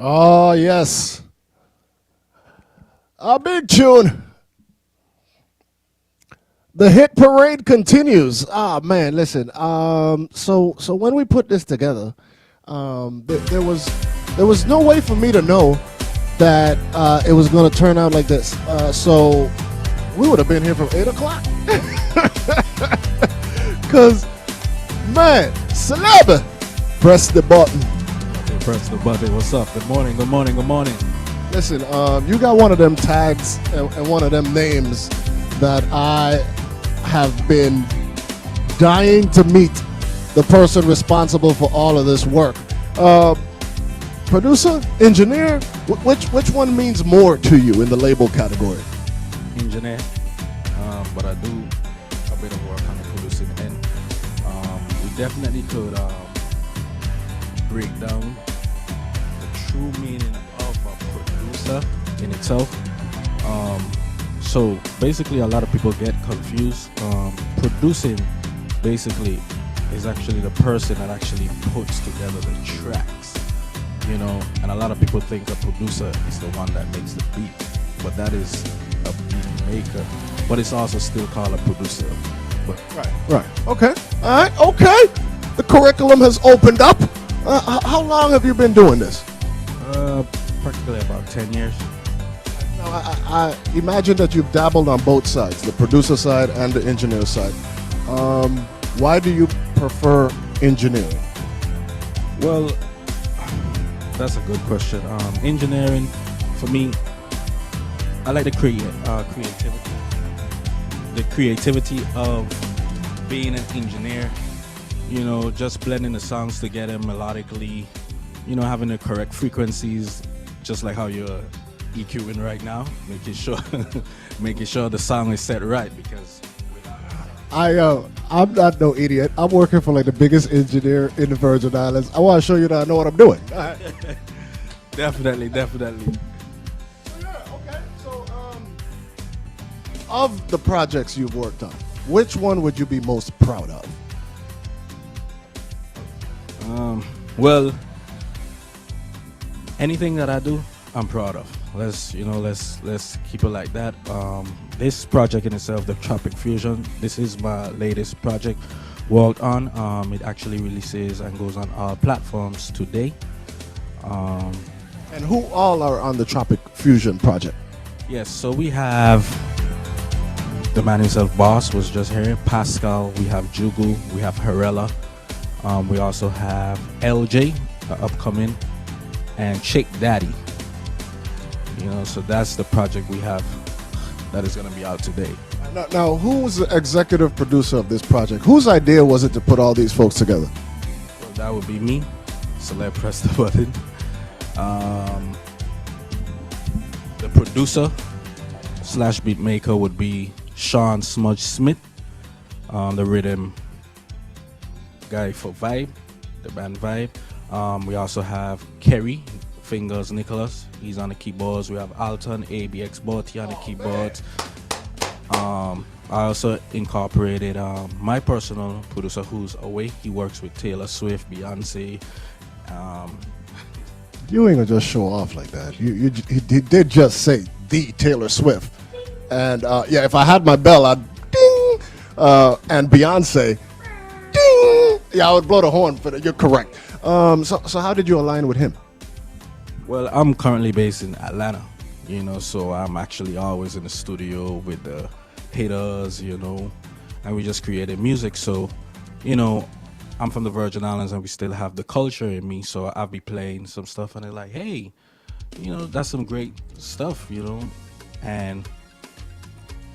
Oh, yes. A big tune. The hit parade continues. Ah, man, listen. So when we put this together, there was no way for me to know that it was going to turn out like this. So we would have been here from 8 o'clock. Cause, man, celeb, press the button. Press the button. What's up? Good morning. Good morning. Good morning. Listen, you got one of them tags and one of them names that I have been dying to meet the person responsible for all of this work. Producer, engineer, which one means more to you in the label category? Engineer, but I do a bit of work on the producing end. We definitely could break down the true meaning of a producer in itself. So basically, a lot of people get confused. Producing basically is actually the person that actually puts together the tracks, you know. And a lot of people think a producer is the one that makes the beat, but that is a beat maker. But it's also still called a producer. But Right. Okay. All right. Okay. The curriculum has opened up. How long have you been doing this? practically about 10 years. Now, I imagine that you've dabbled on both sides, the producer side and the engineer side. Why do you prefer engineering? Well, that's a good question. Engineering, for me, I like the creativity. The creativity of being an engineer, you know, just blending the songs together melodically, you know, having the correct frequencies, just like how you're EQing right now, making sure the song is set right, because I'm not no idiot. I'm working for like the biggest engineer in the Virgin Islands. I want to show you that I know what I'm doing. All right. Definitely. Okay. So, of the projects you've worked on, which one would you be most proud of? Well, anything that I do, I'm proud of. Let's keep it like that. This project in itself, the Tropic Fusion, this is my latest project worked on. It actually releases and goes on all platforms today. And who all are on the Tropic Fusion project? Yes, so we have the man himself, Boss, was just here. Pascal, we have Jugu, we have Harella. We also have LJ, upcoming, and Chick Daddy. You know, so that's the project we have that is going to be out today. Now, who was the executive producer of this project? Whose idea was it to put all these folks together? Well, that would be me. So let's press the button. The producer / beat maker would be Sean Smudge Smith. The rhythm guy for Vibe, the band Vibe. We also have Kerry Fingers Nicholas. He's on the keyboards. We have Alton ABX Botti on the keyboards. I also incorporated my personal producer who's away. He works with Taylor Swift, Beyonce. You ain't gonna just show off like that. He did just say the Taylor Swift, and yeah, if I had my bell, I'd ding, and Beyonce, ding. Yeah, I would blow the horn for that. You're correct. So how did you align with him? Well, I'm currently based in Atlanta, you know, so I'm actually always in the studio with the hitters, you know, and we just created music. So, you know, I'm from the Virgin Islands and we still have the culture in me, so I'll be playing some stuff and they're like, hey, you know, that's some great stuff, you know. And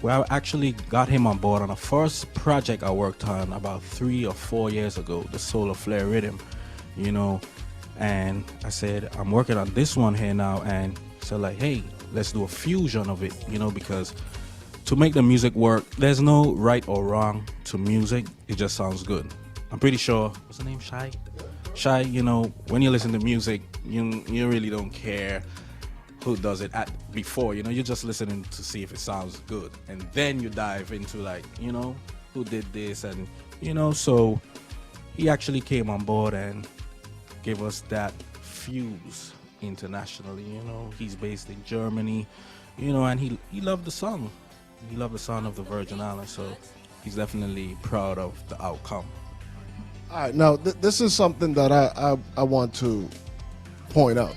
well, I actually got him on board on the first project I worked on about 3 or 4 years ago, the Solar Flare Rhythm, you know. And I said, I'm working on this one here now, and so like, hey, let's do a fusion of it, you know, because to make the music work, there's no right or wrong to music. It just sounds good. I'm pretty sure, what's the name, Shy, you know, when you listen to music, you really don't care who does it before, you know, you're just listening to see if it sounds good, and then you dive into like, you know, who did this, and you know. So he actually came on board and gave us that fuse internationally. He's based in Germany, and he loved the song. He loved the sound of the Virgin Islands, so he's definitely proud of the outcome. All right, now this is something that I want to point out.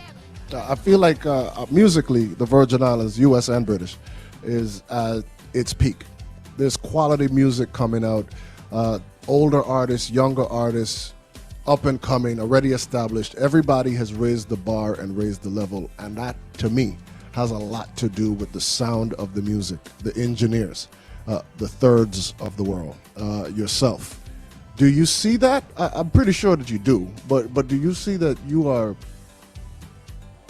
I feel like musically, the Virgin Islands, U.S. and British, is at its peak. There's quality music coming out, older artists, younger artists, up and coming, already established. Everybody has raised the bar and raised the level, and that, to me, has a lot to do with the sound of the music, the engineers, the thirds of the world, yourself. Do you see that? I'm pretty sure that you do, but do you see that you are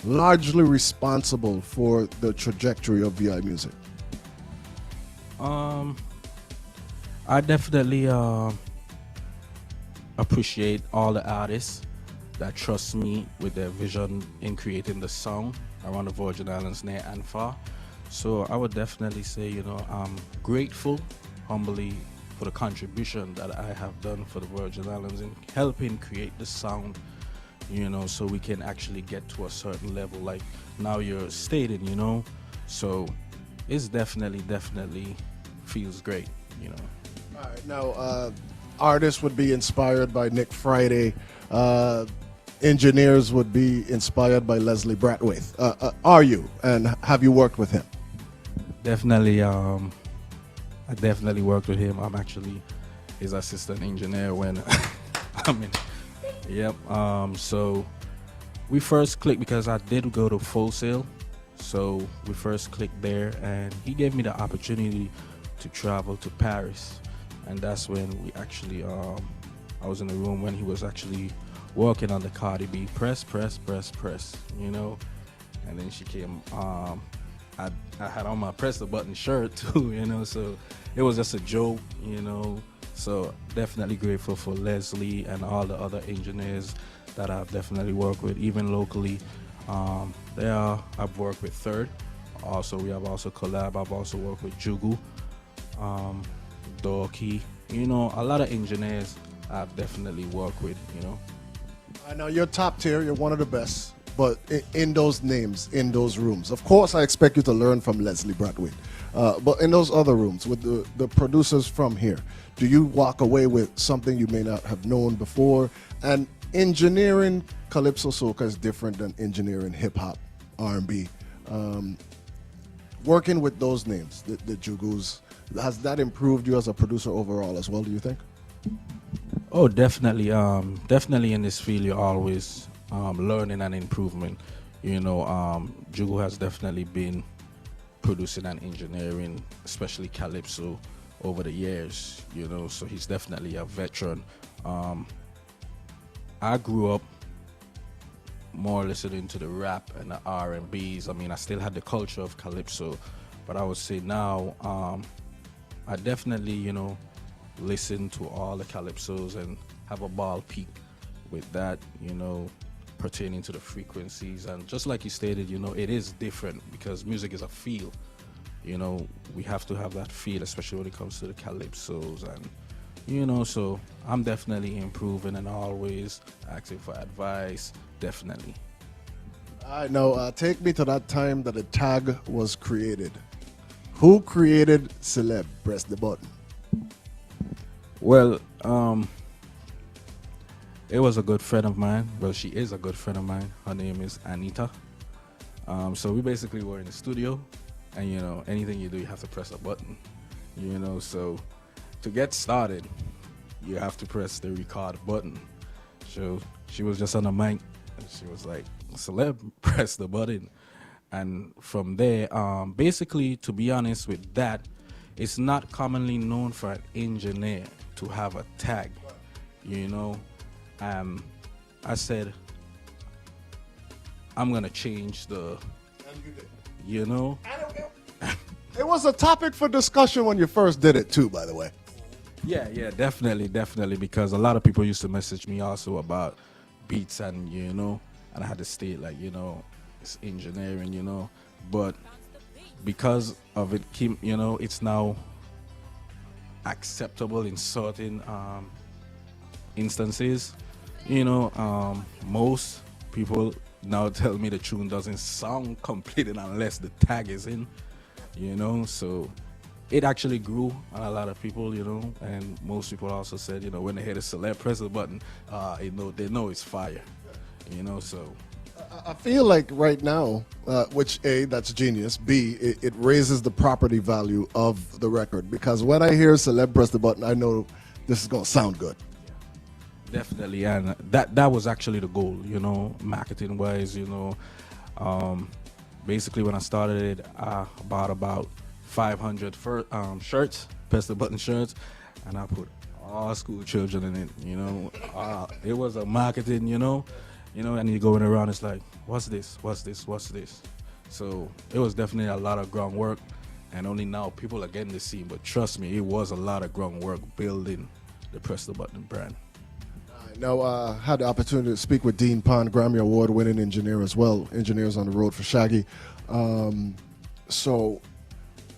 largely responsible for the trajectory of VI music? I definitely appreciate all the artists that trust me with their vision in creating the song around the Virgin Islands near and far. So I would definitely say, I'm grateful, humbly, for the contribution that I have done for the Virgin Islands in helping create the sound, so we can actually get to a certain level like now you're stating. So it's definitely feels great. All right, now artists would be inspired by Nick Friday. Engineers would be inspired by Leslie Bratwaite. Are you, and have you worked with him? Definitely. I definitely worked with him. I'm actually his assistant engineer when I'm in. Yep. So we first clicked because I did go to Full Sail. So we first clicked there, and he gave me the opportunity to travel to Paris, and that's when we actually I was in the room when he was actually working on the Cardi B press, and then she came. I had on my press the button shirt too, so it was just a joke, so definitely grateful for Leslie and all the other engineers that I've definitely worked with, even locally. I've worked with Third. Also, we have also collab. I've also worked with Jugu, Dorky, a lot of engineers I've definitely worked with, I know you're top tier, you're one of the best, but in those names, in those rooms, of course I expect you to learn from Leslie Bratwaite, but in those other rooms with the producers from here, do you walk away with something you may not have known before? And engineering calypso soca is different than engineering hip-hop, R&B. Working with those names, the Jugus, has that improved you as a producer overall as well, do you think? Oh, definitely. Definitely in this field, you're always learning and improvement. Jugu has definitely been producing and engineering, especially calypso, over the years. So he's definitely a veteran. I grew up more listening to the rap and the R&Bs. I mean, I still had the culture of calypso, but I would say now I definitely, listen to all the calypsos and have a ball peak with that, pertaining to the frequencies. And just like you stated, it is different because music is a feel. We have to have that feel, especially when it comes to the calypsos. And, so I'm definitely improving and always asking for advice, definitely. All right, now take me to that time that the tag was created. Who created Celeb? Press the button. Well, it was a good friend of mine. Well, she is a good friend of mine. Her name is Anita. So we basically were in the studio, and anything you do, you have to press a button. So to get started, you have to press the record button. So she was just on the mic, and she was like, "Celeb, press the button." And from there, basically, to be honest with that, it's not commonly known for an engineer to have a tag, I said, I'm gonna change the, It was a topic for discussion when you first did it too, by the way. Yeah, definitely, because a lot of people used to message me also about beats and, and I had to state like, it's engineering, but because of it, it's now acceptable in certain instances. Most people now tell me the tune doesn't sound completed unless the tag is in, so it actually grew on a lot of people, and most people also said, when they hear the celeb press the button, they know it's fire, so I feel like right now, which A, that's genius. B, it raises the property value of the record because when I hear celeb press the button, I know this is gonna sound good. definitely, and that was actually the goal, marketing wise, basically when I started it, I bought about 500 shirts, press the button shirts, and I put all school children in it. It was a marketing, and you're going around. It's like, what's this? What's this? What's this? So it was definitely a lot of groundwork, and only now people are getting the scene. But trust me, it was a lot of groundwork building the press the button brand. Now, I had the opportunity to speak with Dean Pond, Grammy Award-winning engineer as well, Engineers on the Road for Shaggy. So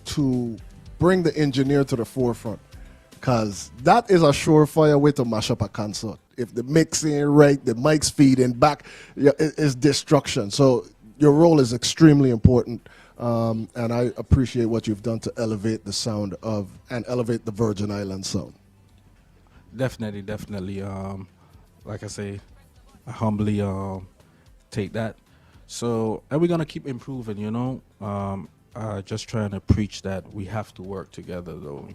to bring the engineer to the forefront, because that is a surefire way to mash up a concert. If the mix ain't right, the mic's feeding back, it's destruction. So your role is extremely important, and I appreciate what you've done to elevate the sound of and elevate the Virgin Islands sound. Definitely. Like I say, I humbly take that. So, and we're gonna keep improving. Just trying to preach that we have to work together, though.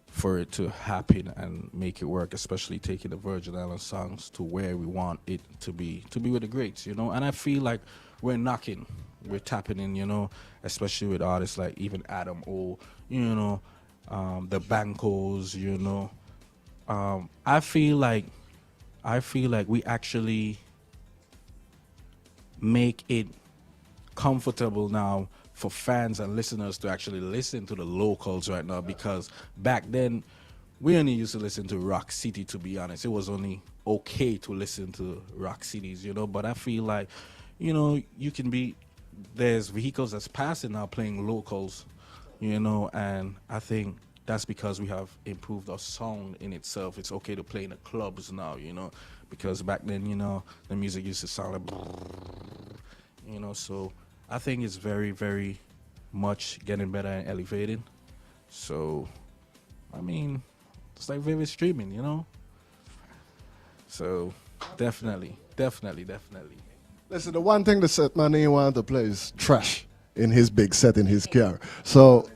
For it to happen and make it work, especially taking the Virgin Islands songs to where we want it to be with the greats. And I feel like we're tapping in. Especially with artists like even Adam O. The Bankos. I feel like we actually make it comfortable now for fans and listeners to actually listen to the locals right now, because back then we only used to listen to Rock City. To be honest, it was only okay to listen to Rock Cities, but I feel like you can be, there's vehicles that's passing now playing locals, and I think that's because we have improved our sound in itself. It's okay to play in the clubs now, because back then, the music used to sound like, so I think it's very, very much getting better and elevated. So, I mean, it's like vivid streaming. So, definitely. Listen, the one thing the set man ain't want to play is trash in his big set in his car. So,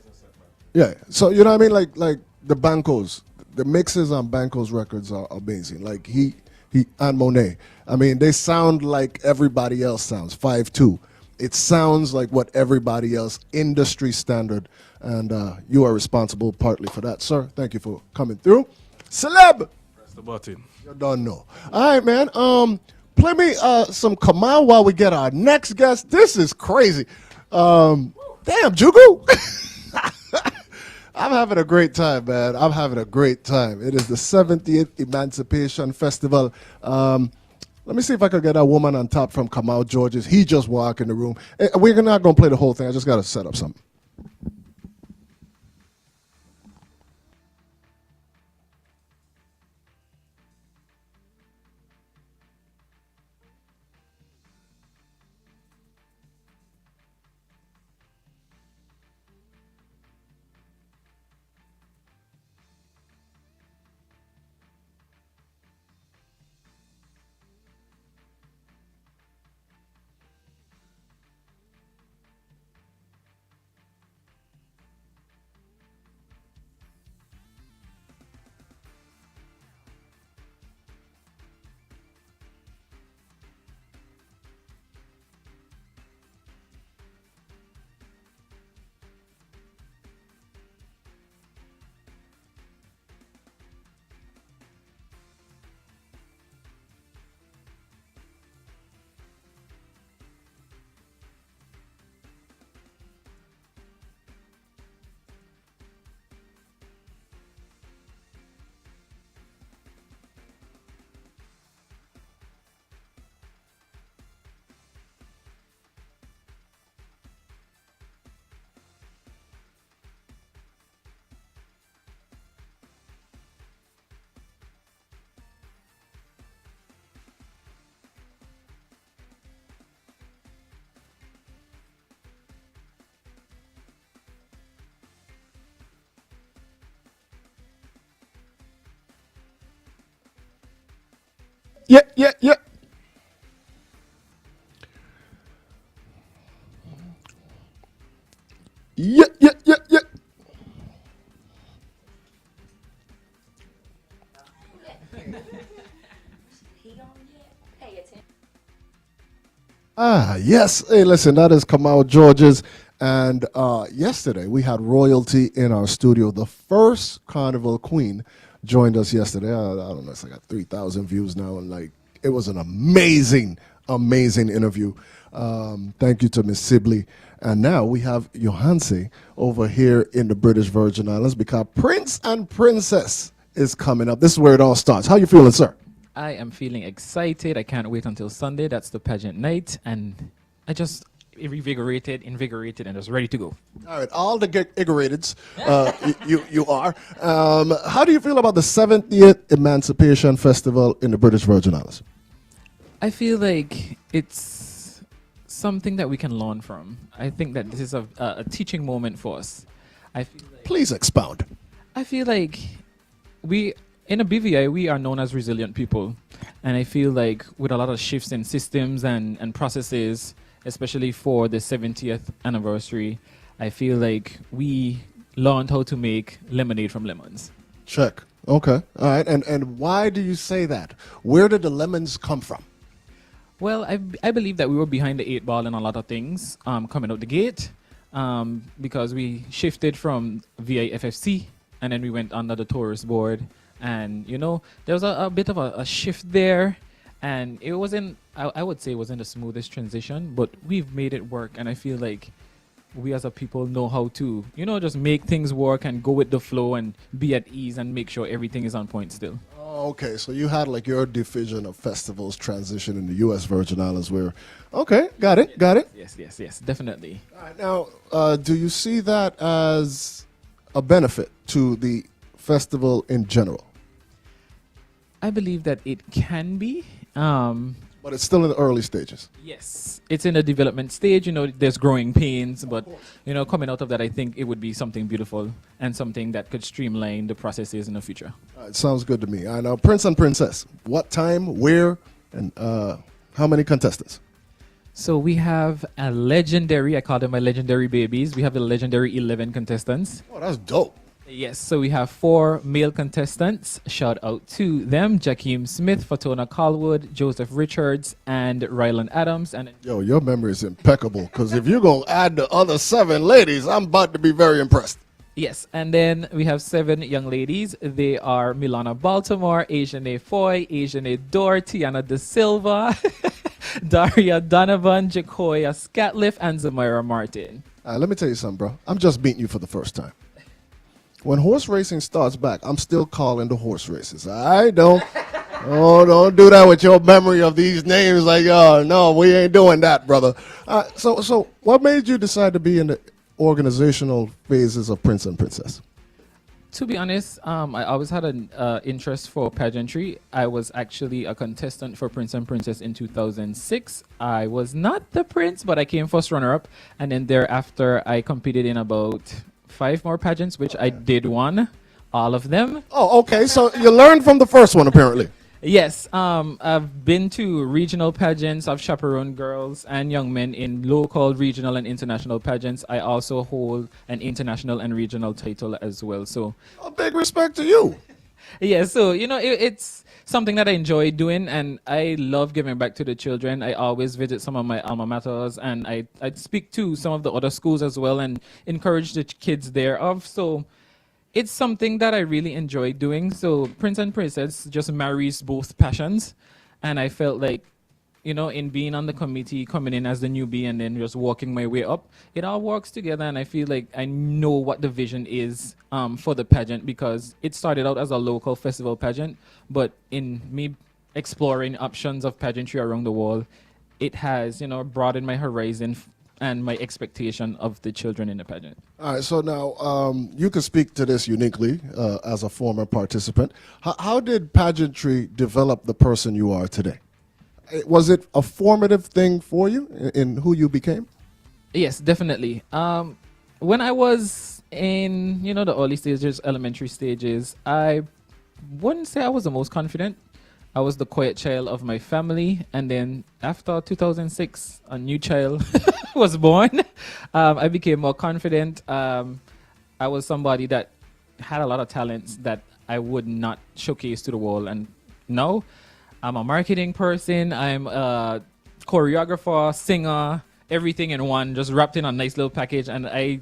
yeah. So, you know what I mean? Like the Bankos, the mixes on Bankos records are amazing. Like he and Monet. I mean, they sound like everybody else sounds. 5-2. It sounds like what everybody else, industry standard, and you are responsible partly for that, sir. Thank you for coming through. Celeb! Press the button. You don't know. All right, man. Play me some Kamal while we get our next guest. This is crazy. Damn, Jugu! I'm having a great time, man. I'm having a great time. It is the 70th Emancipation Festival. Let me see if I could get a woman on top from Kamal Georges. He just walked in the room. We're not going to play the whole thing. I just got to set up something. yeah, yeah, yeah. Yeah, yeah, yeah, yeah. Ah, yes. Hey, listen, that is Kamau George's. And yesterday we had royalty in our studio. The first Carnival Queen joined us yesterday. I don't know, it's like got 3,000 views now. And like, it was an amazing, amazing interview. Thank you to Miss Sibley. And now we have Johanse over here in the British Virgin Islands because Prince and Princess is coming up. This is where it all starts. How you feeling, sir? I am feeling excited. I can't wait until Sunday. That's the pageant night. And I just invigorated, and just ready to go. All right, all the Igorateds, you are. How do you feel about the 70th Emancipation Festival in the British Virgin Islands? I feel like it's something that we can learn from. I think that this is a teaching moment for us. I feel like, Please expound. I feel like in a BVI, we are known as resilient people. And I feel like with a lot of shifts in systems and processes, especially for the 70th anniversary, I feel like we learned how to make lemonade from lemons. Check. Okay. All right. And why do you say that? Where did the lemons come from? Well, I believe that we were behind the 8 ball in a lot of things coming out the gate because we shifted from VIFFC and then we went under the tourist board. And, you know, there was a bit of a shift there. And it wasn't, I would say it wasn't the smoothest transition, but we've made it work. And I feel like we as a people know how to, you know, just make things work and go with the flow and be at ease and make sure everything is on point still. Oh, okay, so you had like your division of festivals transition in the U.S. Virgin Islands where, okay, got it. Yes, definitely. All right, now, do you see that as a benefit to the festival in general? I believe that it can be. But it's still in the early stages. Yes, it's in the development stage. You know, there's growing pains, but, you know, coming out of that, I think it would be something beautiful and something that could streamline the processes in the future. It sounds good to me. I know Prince and Princess. What time, where, and how many contestants? So we have a legendary, I call them my legendary babies. We have the legendary 11 contestants. Oh, that's dope. Yes, so we have 4 male contestants. Shout out to them: Jakeem Smith, Fatona Colwood, Joseph Richards, and Rylan Adams. And yo, your memory is impeccable, because if you're going to add the other 7 ladies, I'm about to be very impressed. Yes, and then we have 7 young ladies. They are Milana Baltimore, Asiane Foy, Asiane Dor, Tiana De Silva, Daria Donovan, Jacoya Scatliff, and Zamira Martin. Let me tell you something, bro. I'm just beating you for the first time. When horse racing starts back, I'm still calling the horse races. I don't do that with your memory of these names. Like, oh no, we ain't doing that, brother. So what made you decide to be in the organizational phases of Prince and Princess? To be honest, I always had an interest for pageantry. I was actually a contestant for Prince and Princess in 2006. I was not the prince, but I came first runner-up, and then thereafter I competed in about 5 more pageants, which I did won all of them. Oh, okay. So you learned from the first one, apparently. Yes. I've been to regional pageants. I've chaperoned girls and young men in local, regional, and international pageants. I also hold an international and regional title as well. So, a big respect to you. Yeah. So, you know, it's something that I enjoy doing, and I love giving back to the children. I always visit some of my alma maters, and I speak to some of the other schools as well and encourage the kids thereof. So it's something that I really enjoy doing. So Prince and Princess just marries both passions, and I felt like, you know, in being on the committee, coming in as the newbie and then just walking my way up, it all works together, and I feel like I know what the vision is for the pageant, because it started out as a local festival pageant, but in me exploring options of pageantry around the world, it has, you know, broadened my horizon and my expectation of the children in the pageant. All right, so now you can speak to this uniquely as a former participant. How did pageantry develop the person you are today? Was it a formative thing for you in who you became? Yes, definitely. When I was in, you know, the early stages, elementary stages, I wouldn't say I was the most confident. I was the quiet child of my family, and then after 2006, a new child was born. I became more confident. I was somebody that had a lot of talents that I would not showcase to the world, and now I'm a marketing person. I'm a choreographer, singer, everything in one, just wrapped in a nice little package. And I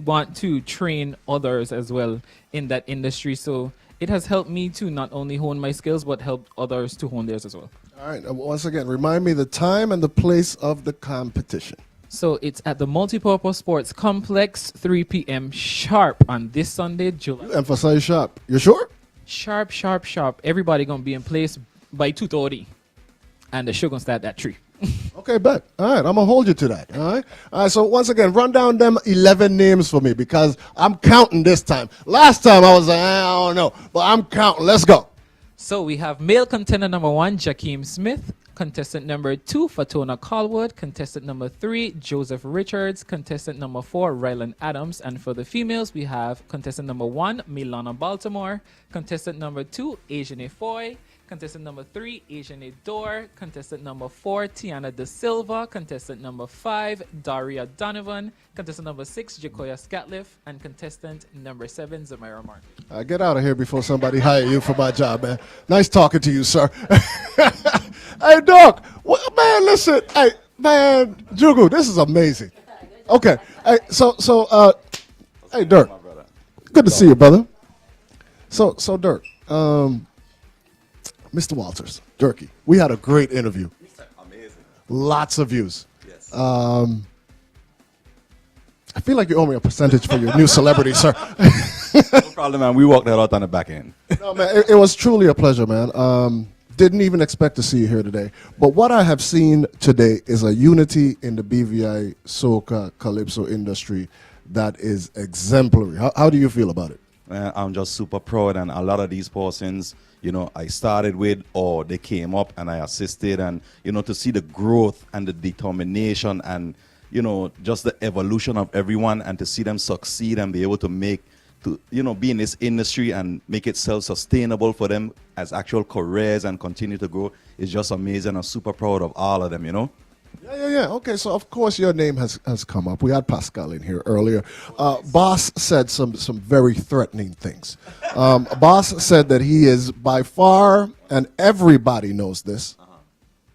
want to train others as well in that industry. So it has helped me to not only hone my skills, but help others to hone theirs as well. All right. Once again, remind me the time and the place of the competition. So it's at the Multipurpose Sports Complex, 3 p.m. sharp on this Sunday, July. You emphasize sharp. You sure? Sharp, sharp, sharp. Everybody gonna be in place by 2:30, and the show gonna start at 3. Okay, bet. All right, I'm gonna hold you to that. All right. All right. So once again, run down them 11 names for me because I'm counting this time. Last time I was like, I don't know, but I'm counting. Let's go. So we have male contender number 1, Jakeem Smith. Contestant number 2, Fatona Colwood. Contestant number 3, Joseph Richards. Contestant number 4, Rylan Adams. And for the females, we have contestant number 1, Milana Baltimore. Contestant number 2, Asian Foy. Contestant number 3, Asian Dor. Contestant number 4, Tiana De Silva. Contestant number 5, Daria Donovan. Contestant number 6, Jacoya Scatliff. And contestant number 7, Zamira Martin. Get out of here before somebody hire you for my job, man. Nice talking to you, sir. Hey, Doc. Well, man, listen. Hey, man, Jugu, this is amazing. Okay. Hey, hey, Dirk. Good to see you, brother. So, Dirk, Mr. Walters, Durkee, we had a great interview. Amazing. Lots of views. Yes. I feel like you owe me a percentage for your new celebrity, sir. No problem, man. We walked that out on the back end. No, man, it was truly a pleasure, man. Didn't even expect to see you here today. But what I have seen today is a unity in the BVI soca calypso industry that is exemplary. How do you feel about it? Man, I'm just super proud, and a lot of these persons, I started with, or they came up and I assisted, and, to see the growth and the determination and, just the evolution of everyone, and to see them succeed and be able to be in this industry and make it self-sustainable for them as actual careers and continue to grow is just amazing. I'm super proud of all of them, Yeah. Okay, so of course your name has come up. We had Pascal in here earlier. Boss said some very threatening things. Boss said that he is by far, and everybody knows this,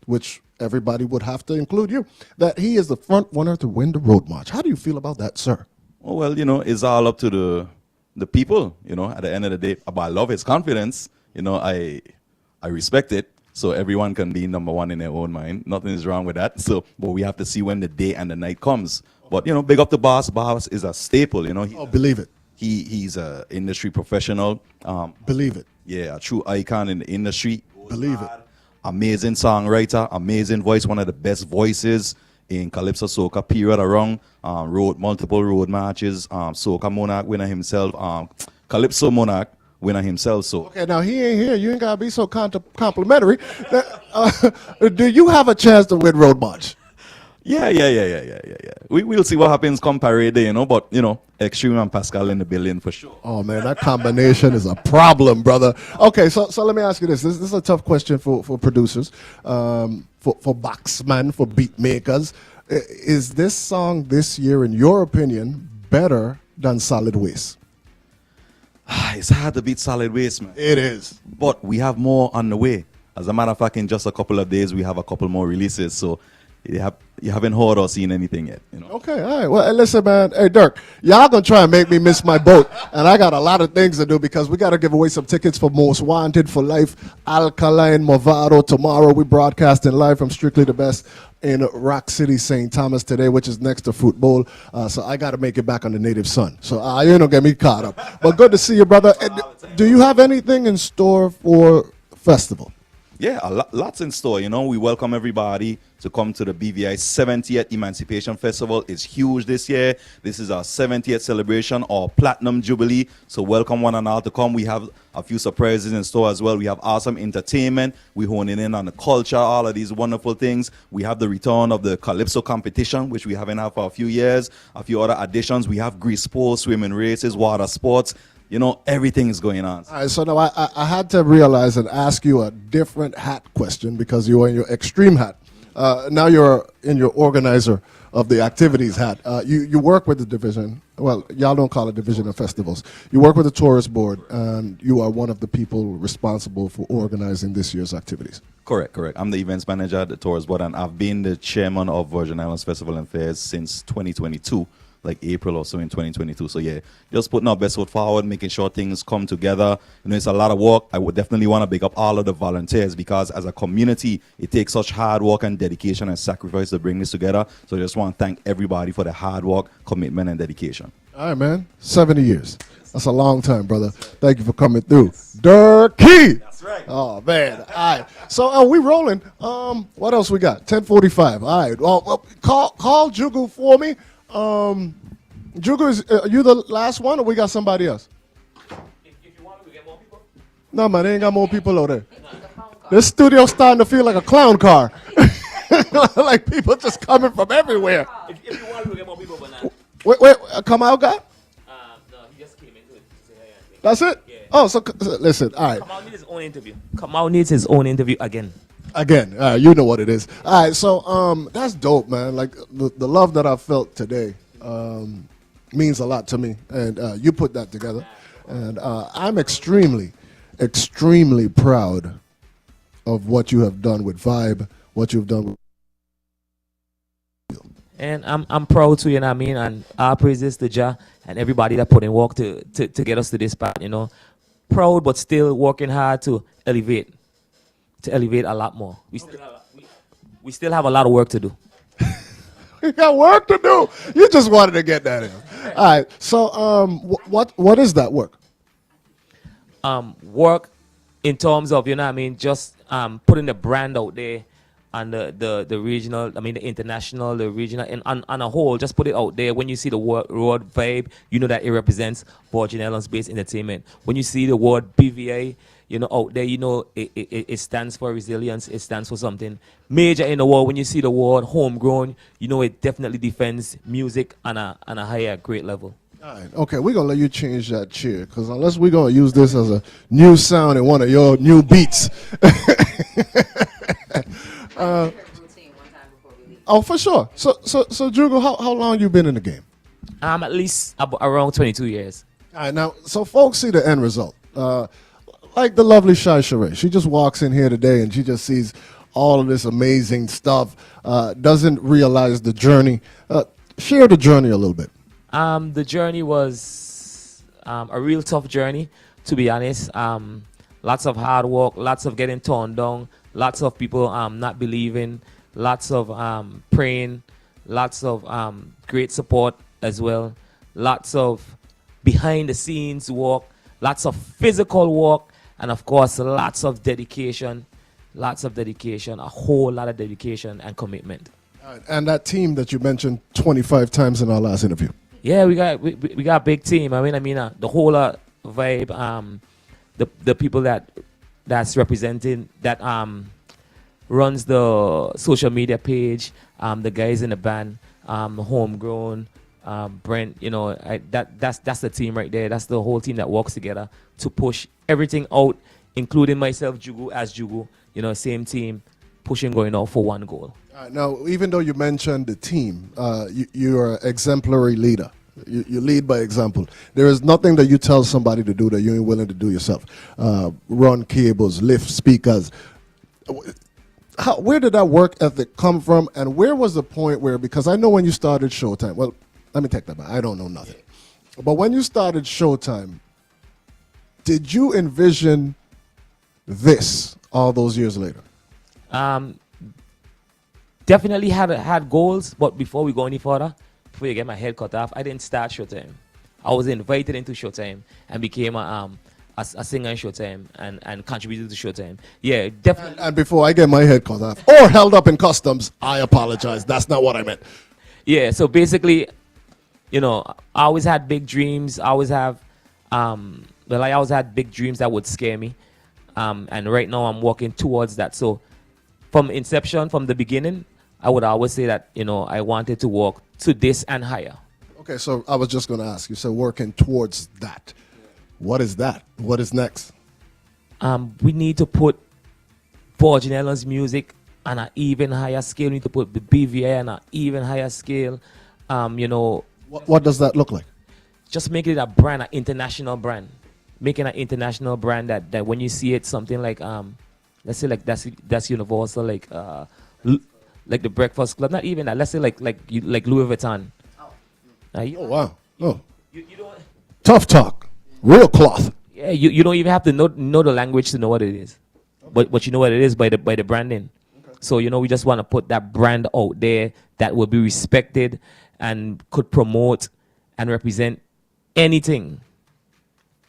which everybody would have to include you, that he is the front runner to win the road march. How do you feel about that, sir? Well, it's all up to the people, at the end of the day. But I love his confidence. I respect it. So everyone can be number one in their own mind. Nothing is wrong with that. But we have to see when the day and the night comes. But, big up the boss. Boss is a staple, believe it. He's a industry professional. Believe it. Yeah, a true icon in the industry. Believe it. Amazing songwriter, amazing voice, one of the best voices in Calypso Soca period around. Multiple road matches. Soca Monarch winner himself. Calypso Monarch winner himself. So okay, now he ain't here. You ain't gotta be so complimentary. Do you have a chance to win road march? Yeah. We'll see what happens come parade day, But Extreme and Pascal in the building for sure. Oh man, that combination is a problem, brother. Okay, so let me ask you this. This is a tough question for producers, for boxmen, for beat makers. Is this song this year, in your opinion, better than Solid Waste? It's hard to beat Solid Waste, man. It is. But we have more on the way. As a matter of fact, in just a couple of days, we have a couple more releases. So you haven't heard or seen anything yet. Okay, all right. Well, listen, man. Hey, Dirk, y'all gonna try and make me miss my boat, and I got a lot of things to do because we got to give away some tickets for Most Wanted for Life, Alkaline Movado. Tomorrow we broadcasting live from Strictly the Best in Rock City, St. Thomas today, which is next to Fruit Bowl. So I got to make it back on the native sun. So you don't get me caught up. But good to see you, brother. Do you have anything in store for festival? Yeah, lots in store. We welcome everybody to come to the BVI 70th Emancipation Festival. It's huge this year. This is our 70th celebration, our Platinum Jubilee. So welcome one and all to come. We have a few surprises in store as well. We have awesome entertainment. We're honing in on the culture, all of these wonderful things. We have the return of the Calypso competition, which we haven't had for a few years. A few other additions. We have grease pole, swimming races, water sports. You know, everything is going on. All right, so now I had to realize and ask you a different hat question because you were in your extreme hat. Now you're in your organizer of the activities hat. You work with the division. Well, y'all don't call it division of festivals. You work with the tourist board, and you are one of the people responsible for organizing this year's activities. Correct. I'm the events manager at the tourist board, and I've been the chairman of Virgin Islands Festival and Fairs since 2022. Like April or so in 2022. So yeah, just putting our best foot forward, making sure things come together. You know, it's a lot of work. I would definitely want to big up all of the volunteers because as a community, it takes such hard work and dedication and sacrifice to bring this together. So I just want to thank everybody for the hard work, commitment, and dedication. All right, man. 70 years. That's a long time, brother. Thank you for coming through. Durkee! That's right. Oh, man. All right. So we rolling. What else we got? 10:45. All right. Well, call Jugu for me. Jugu, are you the last one, or we got somebody else? If you want, we get more people. No, man, they ain't got more people over there. This studio's starting to feel like a clown car. Like people just coming from everywhere. If you want, we get more people, but not. Wait, come out, guy? No, he just came into it to say hey. That's it? Yeah. Oh, so listen, all right. Kamau needs his own interview. Kamau needs his own interview again. You know what it is. All right, so that's dope, man. Like the love that I felt today means a lot to me, and you put that together, and I'm extremely, extremely proud of what you have done with Vibe, what you've done with. And I'm proud to, you know what I mean, and our praises to Jah and everybody that put in work to get us to this part, you know. Proud, but still working hard to elevate a lot more. We still have a lot of work to do. We got work to do. You just wanted to get that in. All right. So what is that work? Work in terms of, you know what I mean, just putting the brand out there and the regional, I mean the international, the regional, and on a whole, just put it out there. When you see the word Vibe, you know that it represents Virgin Islands based entertainment. When you see the word BVA, you know, out there, you know, it stands for resilience. It stands for something major in the world. When you see the word homegrown, you know, it definitely defends music on a higher, great level. All right. Okay, we're going to let you change that chair, because unless we're going to use this as a new sound in one of your new beats. Oh, for sure. So Jugo, how long you been in the game? At least around 22 years. All right, now, so folks see the end result. Like the lovely Shai Sheree. She just walks in here today and she just sees all of this amazing stuff, doesn't realize the journey. Share the journey a little bit. The journey was a real tough journey, to be honest. Lots of hard work, lots of getting torn down, lots of people not believing, lots of praying, lots of great support as well, lots of behind the scenes work, lots of physical work, and of course lots of dedication, a whole lot of dedication and commitment. All right, and that team that you mentioned 25 times in our last interview. Yeah, we got a big team. I mean, the whole Vibe, the people that's representing, that runs the social media page, the guys in the band, homegrown, Brent, you know, that's the team right there. That's the whole team that works together to push everything out, including myself, Jugu, as Jugu, you know, same team, pushing, going out for one goal. All right, now, even though you mentioned the team, you're an exemplary leader. You lead by example. There is nothing that you tell somebody to do that you ain't willing to do yourself. Run cables, lift speakers. Where did that work ethic come from, and where was the point where, because I know when you started Showtime, well, let me take that back. I don't know nothing. But when you started Showtime, did you envision this all those years later? Definitely had goals, but before we go any further, before you get my head cut off, I didn't start Showtime. I was invited into Showtime and became a singer in Showtime and contributed to Showtime. Yeah, definitely. And before I get my head cut off or held up in customs, I apologize. That's not what I meant. Yeah, so basically, you know, I always had big dreams. I always have, I always had big dreams that would scare me. And right now I'm working towards that. So from inception, from the beginning, I would always say that, you know, I wanted to walk to this and higher. Okay, so I was just going to ask you, so working towards that. What is that? What is next? We need to put Virgin Islands music on an even higher scale. We need to put the BVI on an even higher scale. You know, What does that look like? just make it a brand, an international brand. Making an international brand that when you see it, something like let's say like that's universal, like like the Breakfast Club. Not even that. Let's say like Louis Vuitton. Oh wow! Oh, tough talk, real cloth. Yeah, you don't even have to know the language to know what it is, but you know what it is by the branding. So you know we just want to put that brand out there that will be respected and could promote and represent anything,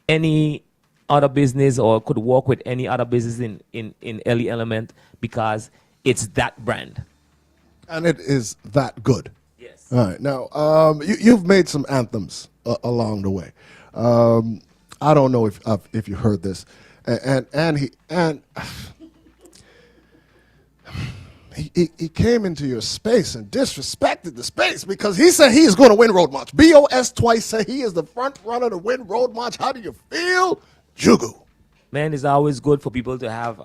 any other business, or could work with any other business in Early Element because it's that brand. And it is that good. Yes. All right. Now, you've made some anthems along the way. I don't know if you heard this, and he came into your space and disrespected the space because he said he is going to win Road March. BOS twice said he is the front runner to win Road March. How do you feel, Jugu? Man, it's always good for people to have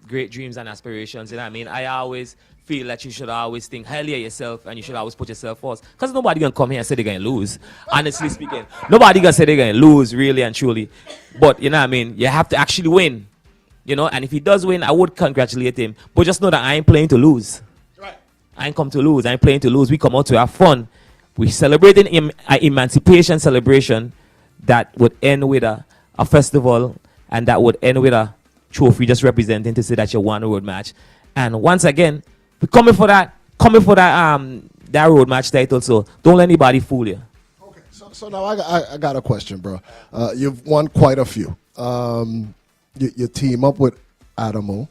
great dreams and aspirations. You know what I mean? I always feel that you should always think highly of yourself and you should always put yourself first. Because nobody going to come here and say they're going to lose. Honestly speaking. Nobody going to say they're going to lose, really and truly. But, you know what I mean? You have to actually win. You know, and if he does win, I would congratulate him. But just know that I ain't playing to lose. Right. I ain't come to lose. I ain't playing to lose. We come out to have fun. We're celebrating an emancipation celebration that would end with a festival, and that would end with a trophy just representing to say that you won a road match. And once again, we're coming for that road match title. So don't let anybody fool you. Okay. So now I got a question, bro. You've won quite a few. You team up with Adamo,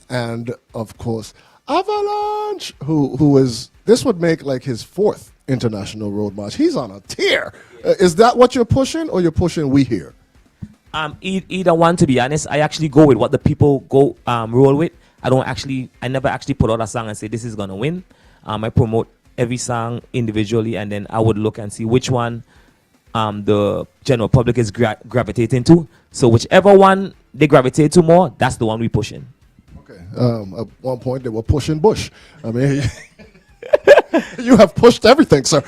and of course Avalanche, who is, this would make like his fourth international road march. He's on a tear. Is that what you're pushing, or you're pushing We Here? Either one, to be honest. I actually go with what the people go roll with. I never actually put out a song and say this is gonna win. I promote every song individually, and then I would look and see which one the general public is gravitating to. So whichever one they gravitate to more, that's the one we pushing. Okay. At one point they were pushing Bush. I mean, you have pushed everything, sir.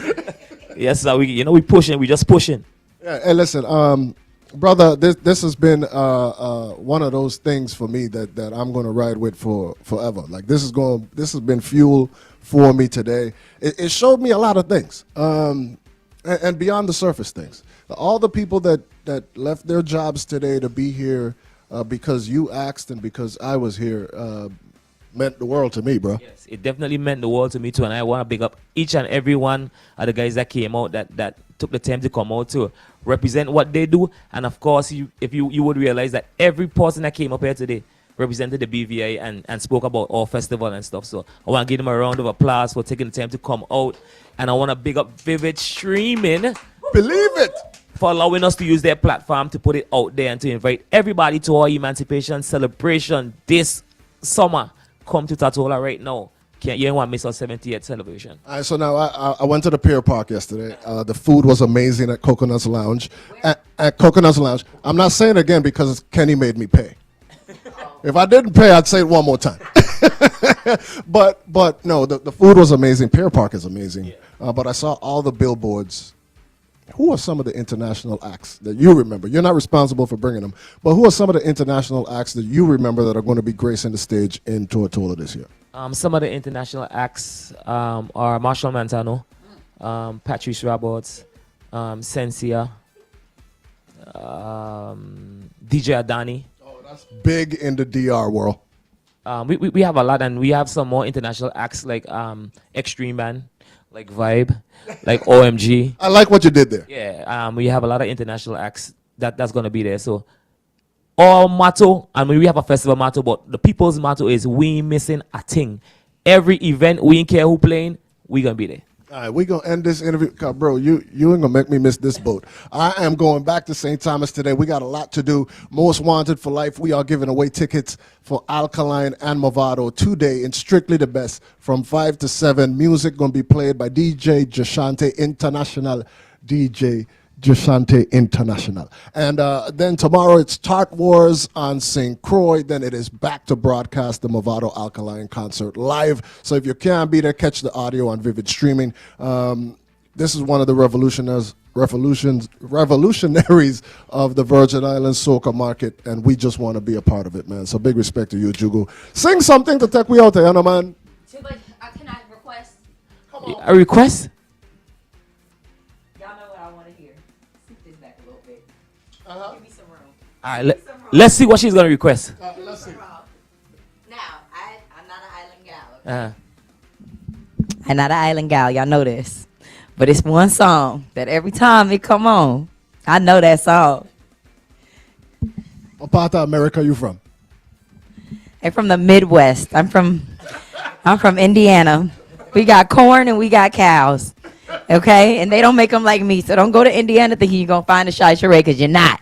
Yes, sir. We pushing. We just pushing. Yeah. Hey, listen, brother. This has been one of those things for me that I'm going to ride with for forever. Like this has been fuel for me today. It showed me a lot of things, and beyond the surface things. All the people that left their jobs today to be here because you asked and because I was here meant the world to me, bro. Yes, it definitely meant the world to me too, and I want to big up each and every one of the guys that came out, that took the time to come out to represent what they do. And of course, if you would realize that every person that came up here today represented the BVI and spoke about our festival and stuff. So I want to give them a round of applause for taking the time to come out, and I want to big up Vivid Streaming. Believe it. For allowing us to use their platform to put it out there and to invite everybody to our emancipation celebration this summer. Come to Tatola right now. You ain't want to miss our 70th celebration. All right, so now I went to the Pier Park yesterday. The food was amazing at Coconuts Lounge. At Coconuts Lounge. I'm not saying it again because Kenny made me pay. If I didn't pay, I'd say it one more time. but no, the food was amazing. Pier Park is amazing. Yeah. But I saw all the billboards. Who are some of the international acts that you remember? You're not responsible for bringing them, but who are some of the international acts that you remember that are going to be gracing the stage in Tortola this year? Some of the international acts are Marshall Montano, Patrice Roberts, Sensia, DJ Adani. Oh, that's big in the DR world. We have a lot, and we have some more international acts like Extreme Band, like Vibe, like OMG. I like what you did there. Yeah, we have a lot of international acts that's going to be there. So our motto, I mean, we have a festival motto, but the people's motto is we ain't missing a thing. Every event, we ain't care who playing, we going to be there. All right, we're going to end this interview. God, bro, you ain't going to make me miss this boat. I am going back to St. Thomas today. We got a lot to do. Most Wanted for Life. We are giving away tickets for Alkaline and Movado today in Strictly the Best from 5 to 7. Music going to be played by DJ Jashante, international DJ Jashante International. And then tomorrow it's Tart Wars on St. Croix. Then it is back to broadcast the Movado Alkaline concert live. So if you can't be there, catch the audio on Vivid Streaming. This is one of the revolutionaries of the Virgin Islands soca market, and we just want to be a part of it, man. So big respect to you, Jugu. Sing something to take me out there, you know, man. Can I request? A request? Y'all know what I want to hear. Sit this back a little bit. Give me some room. All right, let's see what she's going to request. Let's see. Now, I'm not an island gal. Uh, I'm not an island gal. Y'all know this. But it's one song that every time it come on, I know that song. What part of America you from? I'm from the Midwest. I'm from Indiana. We got corn and we got cows. Okay? And they don't make them like me. So don't go to Indiana thinking you're going to find a Shai Sheree, because you're not.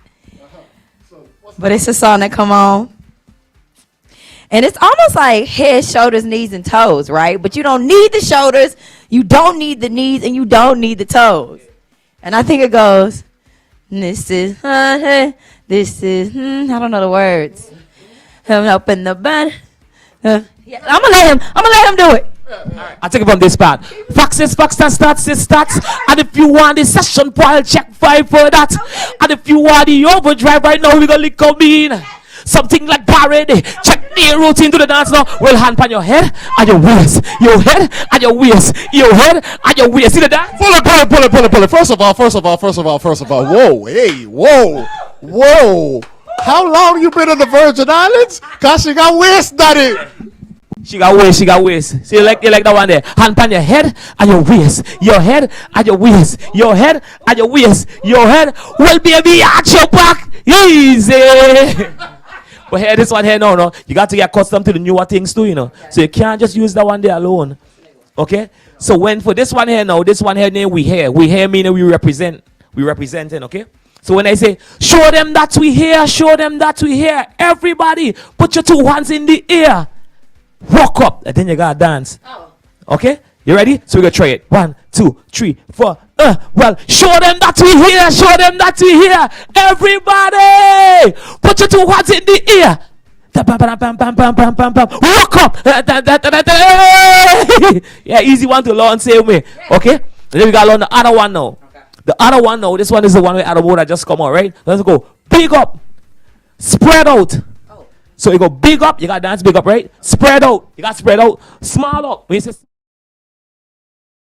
But it's a song that come on. And it's almost like head, shoulders, knees, and toes, right? But you don't need the shoulders, you don't need the knees, and you don't need the toes. And I think it goes, this is, I don't know the words. I'm up in the bed. Yeah, I'm gonna let him do it. I'll take it from this part. Foxes, fox, stats. And if you want the session, I'll check 5 for that. And if you want the overdrive right now, we gonna lick up in. Something like parody. Check the routine to the dance now. Well, hand on your head and your waist. Your head and your waist. Your head and your waist. See the dance? Pull it. First of all. Whoa, hey, whoa. How long you been on the Virgin Islands? Cause she got waist, daddy. She got waist. See, you like that one there. Hand on your head and your waist. Your head and your waist. Your head and your waist. Your head. Well, baby, at your back. Easy. But here, this one here, no. You got to get accustomed to the newer things too, you know. So you can't just use that one there alone. Okay? So when for this one here now, name we here. We here meaning we represent. We representing, okay? So when I say, show them that we here. Everybody, put your 2 hands in the air. Walk up, and then you gotta dance. Okay? You ready? So we're gonna try it. 1, 2, 3, 4. Well, show them that we here. Everybody, put your 2 hands in the air. Walk up. Yeah, easy one to learn, same way. Okay? And then we gotta learn the other one now. The other one now, this one is the one where out of water just come out, right? Let's go. Big up. Spread out. So you go big up, you got to dance big up, right? Spread out. You got to spread out. Small up. When you say